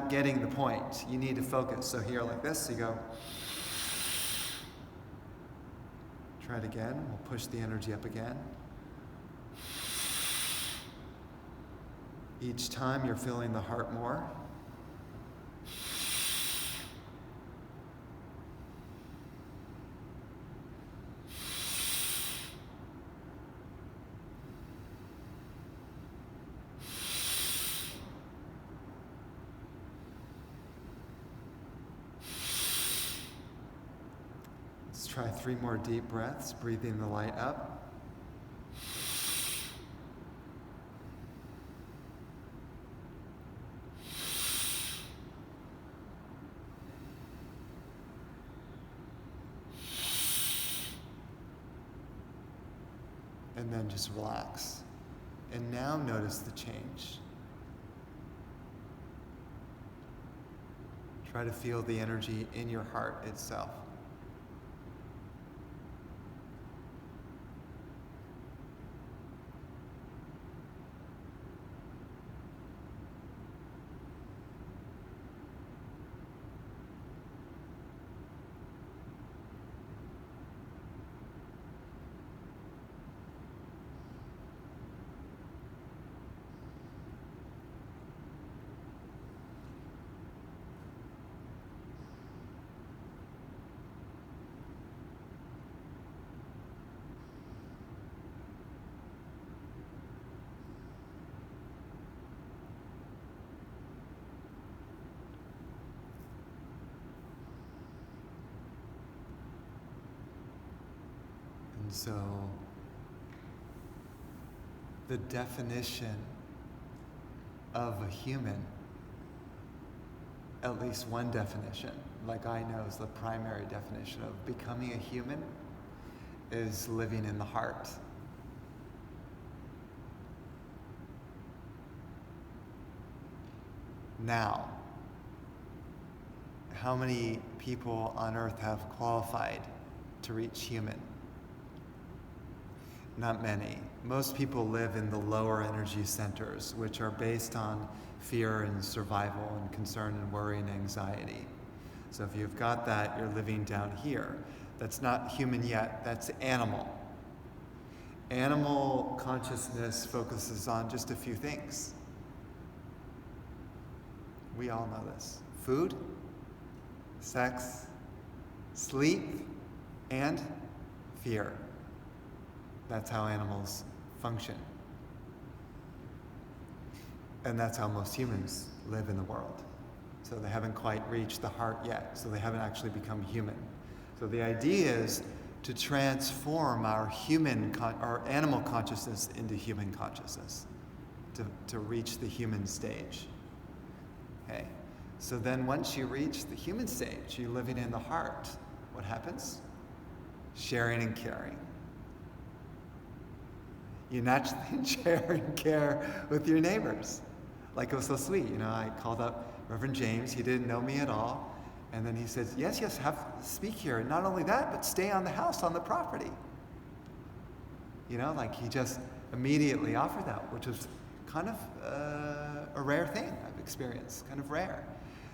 getting the point. You need to focus. So here like this, you go. Try it again. We'll push the energy up again. Each time you're feeling the heart more. Try 3 more deep breaths, breathing the light up. And then just relax. And now notice the change. Try to feel the energy in your heart itself. And so the definition of a human at least one definition, like I know is the primary definition of becoming a human, is living in the heart. Now, how many people on earth have qualified to reach human? Not many. Most people live in the lower energy centers, which are based on fear and survival and concern and worry and anxiety. So if you've got that, you're living down here. That's not human yet, that's animal. Animal consciousness focuses on just a few things. We all know this. Food, sex, sleep, and fear. That's how animals function. And that's how most humans live in the world. So they haven't quite reached the heart yet, so they haven't actually become human. So the idea is to transform our our animal consciousness into human consciousness, to reach the human stage. Okay? So then once you reach the human stage, you're living in the heart, what happens? Sharing and caring. You naturally share and care with your neighbors. Like it was so sweet, I called up Reverend James, he didn't know me at all, and then he says, yes, speak here, and not only that, but stay on the house, on the property. He just immediately offered that, which was kind of a rare thing I've experienced, kind of rare.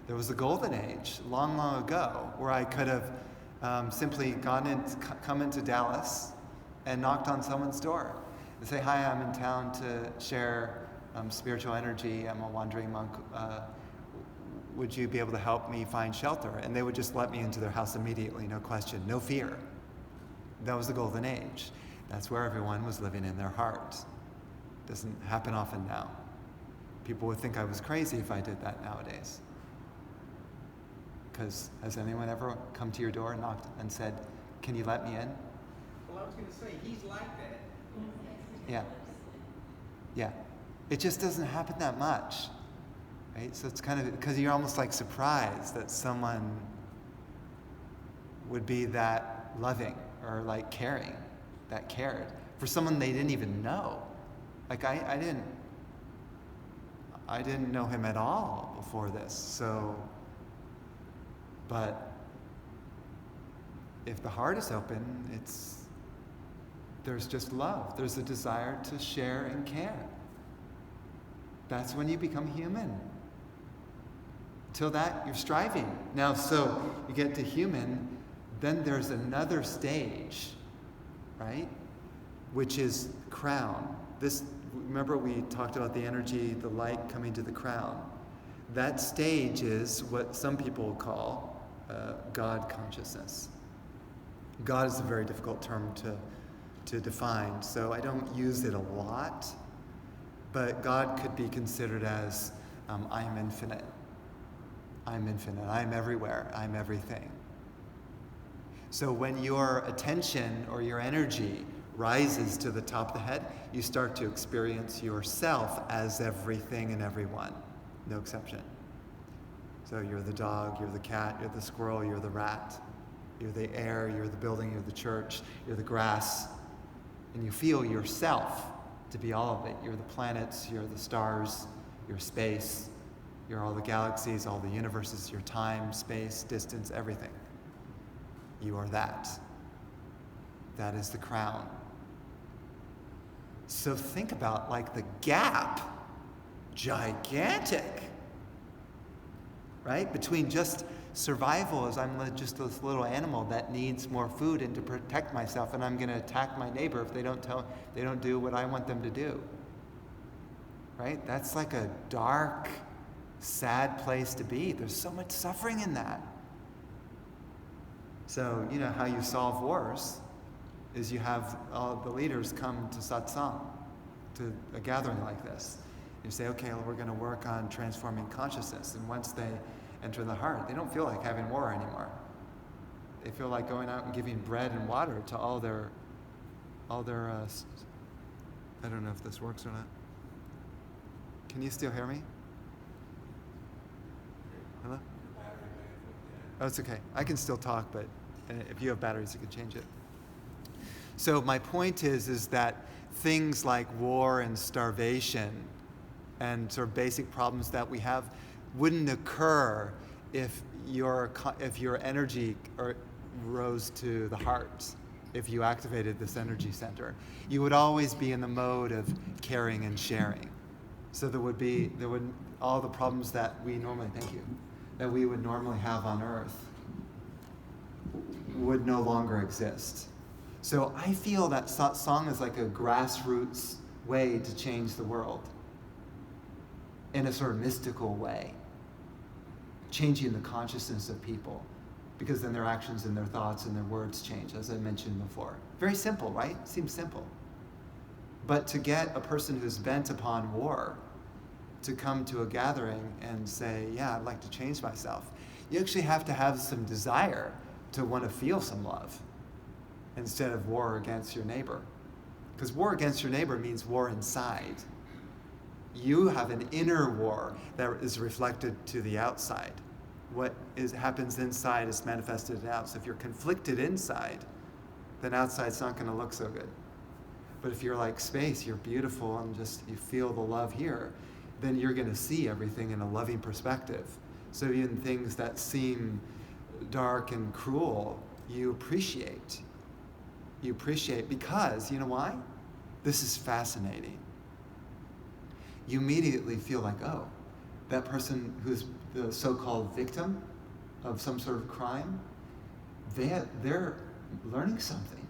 There was a golden age, long, long ago, where I could have simply come into Dallas and knocked on someone's door and say, hi, I'm in town to share spiritual energy. I'm a wandering monk. Would you be able to help me find shelter? And they would just let me into their house immediately, no question, no fear. That was the golden age. That's where everyone was living in their heart. Doesn't happen often now. People would think I was crazy if I did that nowadays. Because has anyone ever come to your door and knocked and said, can you let me in? Well, I was going to say, he's like that. Yeah. Yeah. It just doesn't happen that much. Right? So it's kind of, because you're almost like surprised that someone would be that loving or like caring, that cared for someone they didn't even know. Like I didn't know him at all before this. So, but if the heart is open, there's just love. There's a desire to share and care. That's when you become human. Till that, you're striving. Now, so you get to human, then there's another stage, right? Which is crown. Remember we talked about the energy, the light coming to the crown. That stage is what some people call God consciousness. God is a very difficult term to define, so I don't use it a lot. But God could be considered as I am infinite. I'm infinite. I'm everywhere. I'm everything. So when your attention or your energy rises to the top of the head, you start to experience yourself as everything and everyone. No exception. So you're the dog, you're the cat, you're the squirrel, you're the rat. You're the air, you're the building, you're the church, you're the grass. And you feel yourself to be all of it. You're the planets, you're the stars, you're space, you're all the galaxies, all the universes, your time, space, distance, everything. You are that. That is the crown. So think about like the gap, gigantic, right? Between just survival as I'm just this little animal that needs more food and to protect myself, and I'm going to attack my neighbor if they don't do what I want them to do. Right? That's like a dark, sad place to be. There's so much suffering in that. So, how you solve wars is you have all the leaders come to satsang, to a gathering like this. You say, okay, well, we're going to work on transforming consciousness. And once they enter the heart, they don't feel like having war anymore. They feel like going out and giving bread and water to all their I don't know if this works or not. Can you still hear me? Hello? Oh, it's okay. I can still talk, but if you have batteries, you can change it. So my point is that things like war and starvation and sort of basic problems that we have wouldn't occur if your energy rose to the heart, if you activated this energy center. You would always be in the mode of caring and sharing. So there would all the problems that we normally, that we would normally have on Earth would no longer exist. So I feel that song is like a grassroots way to change the world in a sort of mystical way, changing the consciousness of people, because then their actions and their thoughts and their words change, as I mentioned before. Very simple, right? Seems simple. But to get a person who's bent upon war to come to a gathering and say, yeah, I'd like to change myself, you actually have to have some desire to want to feel some love instead of war against your neighbor. Because war against your neighbor means war inside. You have an inner war that is reflected to the outside. What happens inside is manifested out. So if you're conflicted inside, then outside's not going to look so good. But if you're like space, you're beautiful and just you feel the love here, then you're going to see everything in a loving perspective. So even things that seem dark and cruel, you appreciate. You appreciate because, you know why? This is fascinating. You immediately feel like, oh, that person who's the so-called victim of some sort of crime, they're learning something,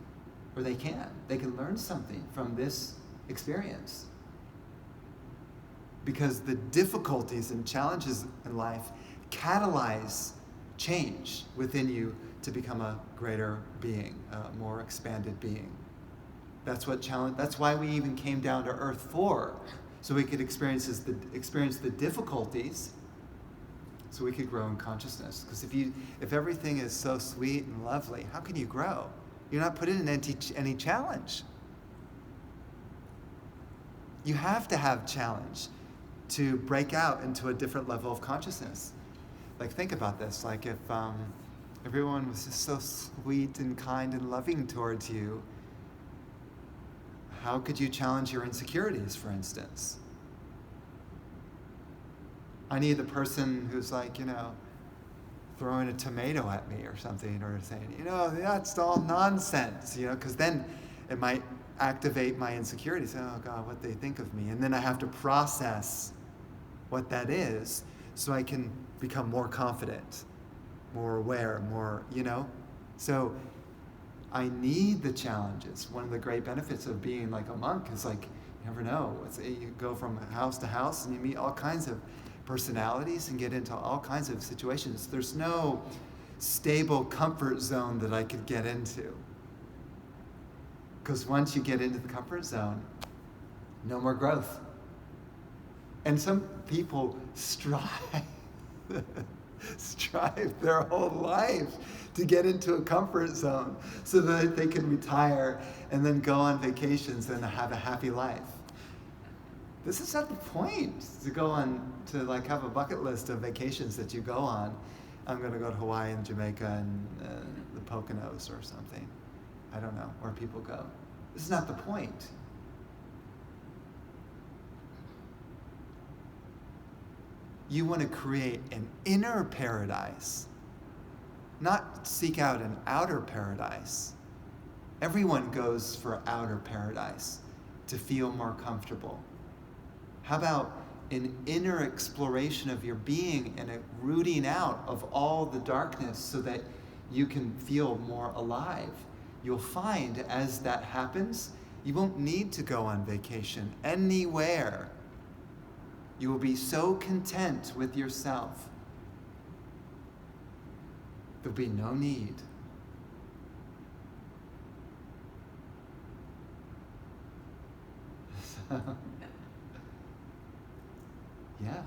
or they can learn something from this experience. Because the difficulties and challenges in life catalyze change within you to become a greater being, a more expanded being. That's why we even came down to Earth for, so we could experience the difficulties, so we could grow in consciousness. Because if everything is so sweet and lovely, how can you grow? You're not put in any challenge. You have to have challenge to break out into a different level of consciousness. Like, think about this. Like, if everyone was just so sweet and kind and loving towards you, how could you challenge your insecurities, for instance? I need the person who's like, throwing a tomato at me or something, or saying, that's all nonsense, because then it might activate my insecurities. Oh God, what they think of me. And then I have to process what that is so I can become more confident, more aware, more, So I need the challenges. One of the great benefits of being like a monk is like, you never know. You go from house to house and you meet all kinds of personalities and get into all kinds of situations. There's no stable comfort zone that I could get into. Because once you get into the comfort zone, no more growth. And some people strive their whole life to get into a comfort zone so that they can retire and then go on vacations and have a happy life. This is not the point, to go on to like have a bucket list of vacations that you go on. I'm going to go to Hawaii and Jamaica and the Poconos or something. I don't know where people go. This is not the point. You want to create an inner paradise, not seek out an outer paradise. Everyone goes for outer paradise to feel more comfortable. How about an inner exploration of your being and a rooting out of all the darkness so that you can feel more alive? You'll find as that happens, you won't need to go on vacation anywhere. You will be so content with yourself. There'll be no need. Yeah.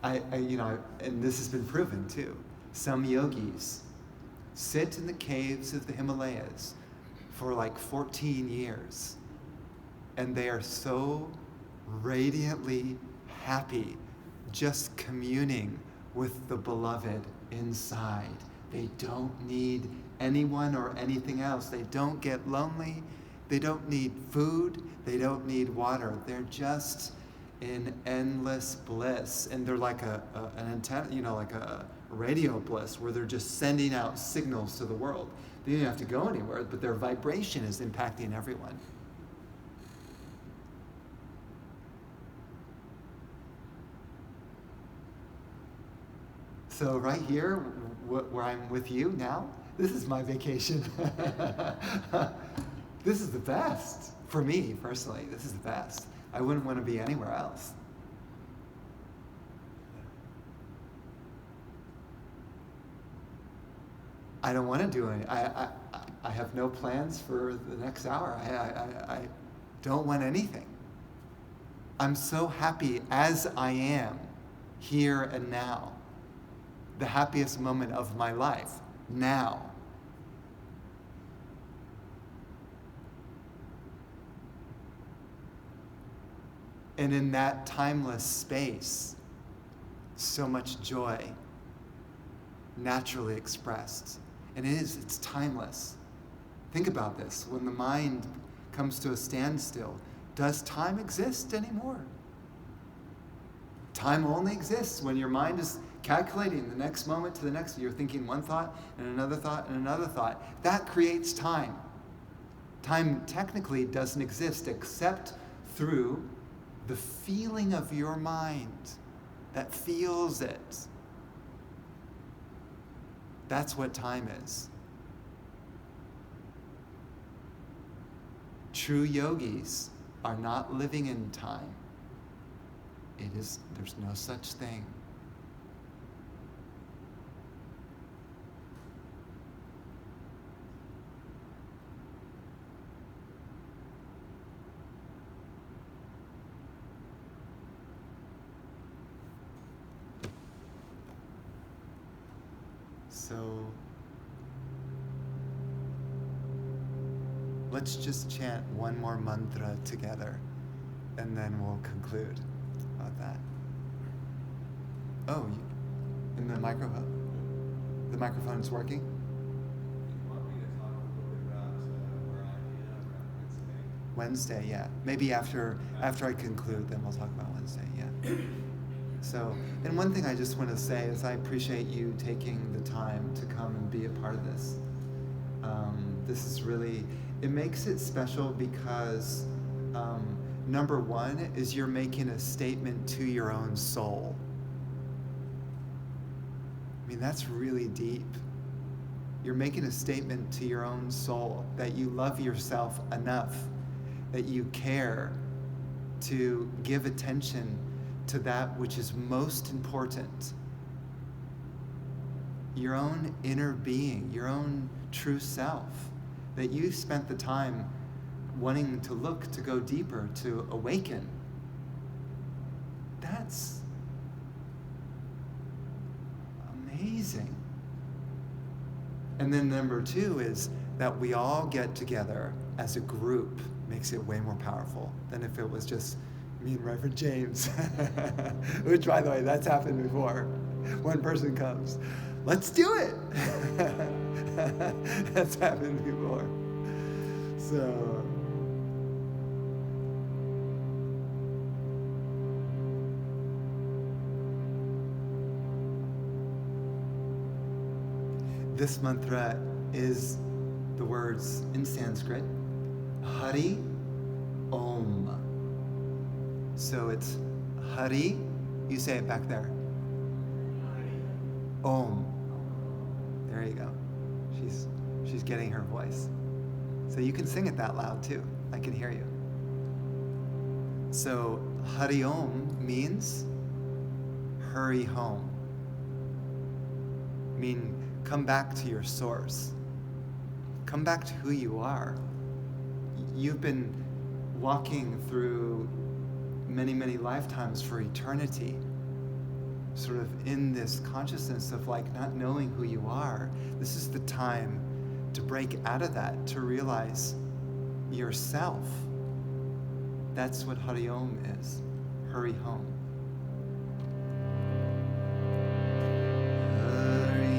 And this has been proven too. Some yogis sit in the caves of the Himalayas for like 14 years, and they are so radiantly happy just communing with the beloved inside. They don't need anyone or anything else. They don't get lonely. They don't need food. They don't need water. They're just in endless bliss. And they're like an antenna, like a radio bliss where they're just sending out signals to the world. They don't have to go anywhere, but their vibration is impacting everyone. So right here, where I'm with you now, this is my vacation. This is the best. For me, personally, this is the best. I wouldn't want to be anywhere else. I don't want to do any. I have no plans for the next hour. I don't want anything. I'm so happy as I am, here and now. The happiest moment of my life, now. And in that timeless space, so much joy naturally expressed. And it's timeless. Think about this. When the mind comes to a standstill, does time exist anymore? Time only exists when your mind is calculating the next moment to the next. You're thinking one thought and another thought and another thought. That creates time. Time technically doesn't exist except through the feeling of your mind that feels it. That's what time is. True yogis are not living in time. There's no such thing. So let's just chant one more mantra together, and then we'll conclude about that. Oh, in the microphone. The microphone is working? Do you want me to talk a little bit about where I am around Wednesday? Wednesday, yeah. Maybe after I conclude, then we'll talk about Wednesday, yeah. So, and one thing I just want to say is I appreciate you taking the time to come and be a part of this. This is really, it makes it special because number one is you're making a statement to your own soul. I mean, that's really deep. You're making a statement to your own soul that you love yourself enough, that you care to give attention to that which is most important. Your own inner being, your own true self, that you spent the time wanting to look, to go deeper, to awaken. That's amazing. And then number two is that we all get together as a group. Makes it way more powerful than if it was just me and Reverend James. Which, by the way, that's happened before. One person comes, let's do it. That's happened before. So, this mantra is the words in Sanskrit, Hari Om. So it's Hari, you say it back there. Om. There you go. She's getting her voice. So you can sing it that loud too. I can hear you. So Hari Om means hurry home. Mean come back to your source. Come back to who you are. You've been walking through many, many lifetimes for eternity, sort of in this consciousness of like not knowing who you are. This is the time to break out of that, to realize yourself. That's what Hari Om is. Hurry home. Hurry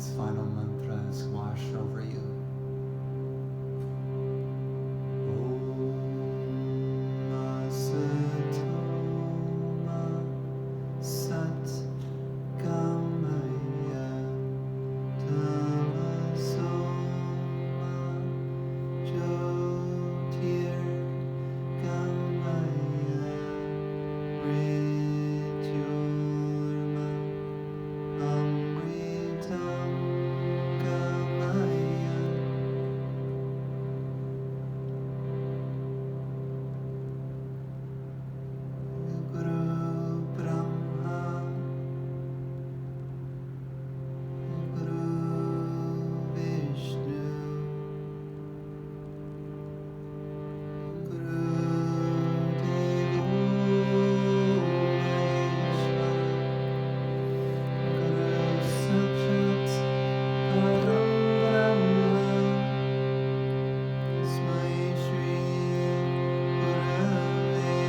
this final mantras wash over you. Om Asatoma Sat Gamaya Tamasoma Jyotir Gamaya Mrityurma Amritam Gamaya. Guru Brahma Guru Vishnu Guru Devo Mahendra Guru Sakshat Param Brahma Tasmai Shri Gurave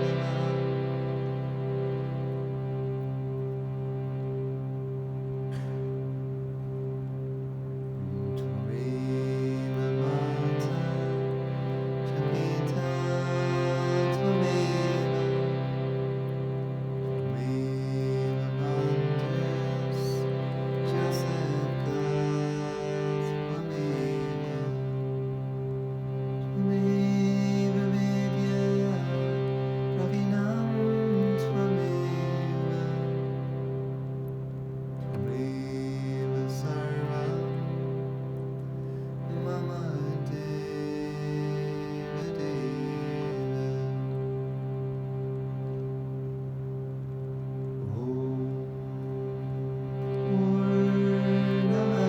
Namah. Tvameva Mata Chapita Tvameva Tvameva Bandhus Jasaka Tvameva Tvameva Vidya Ravinam Tvameva Tvameva Sarvam Mama Deva Deva. Om Purnamada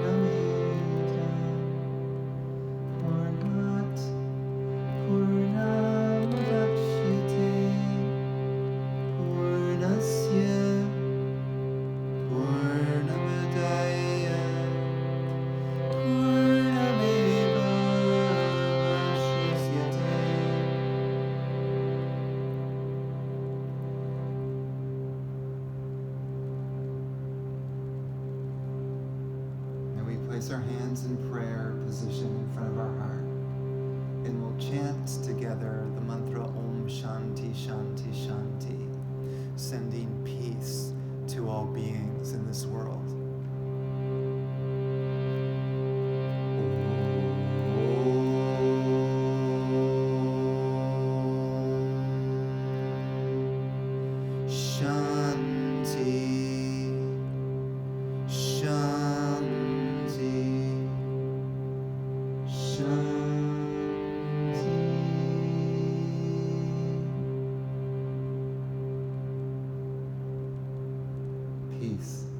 Purnamidam Purnat Purnamudachyate Purnasya Purnamadaya Purnameva Vashishyate. Now we place our hands in prayer position in front of our heart, and we'll chant together the mantra Om Shanti Shanti Shanti, sending peace to all beings in this world. Shanti, Shanti, Shanti. Peace.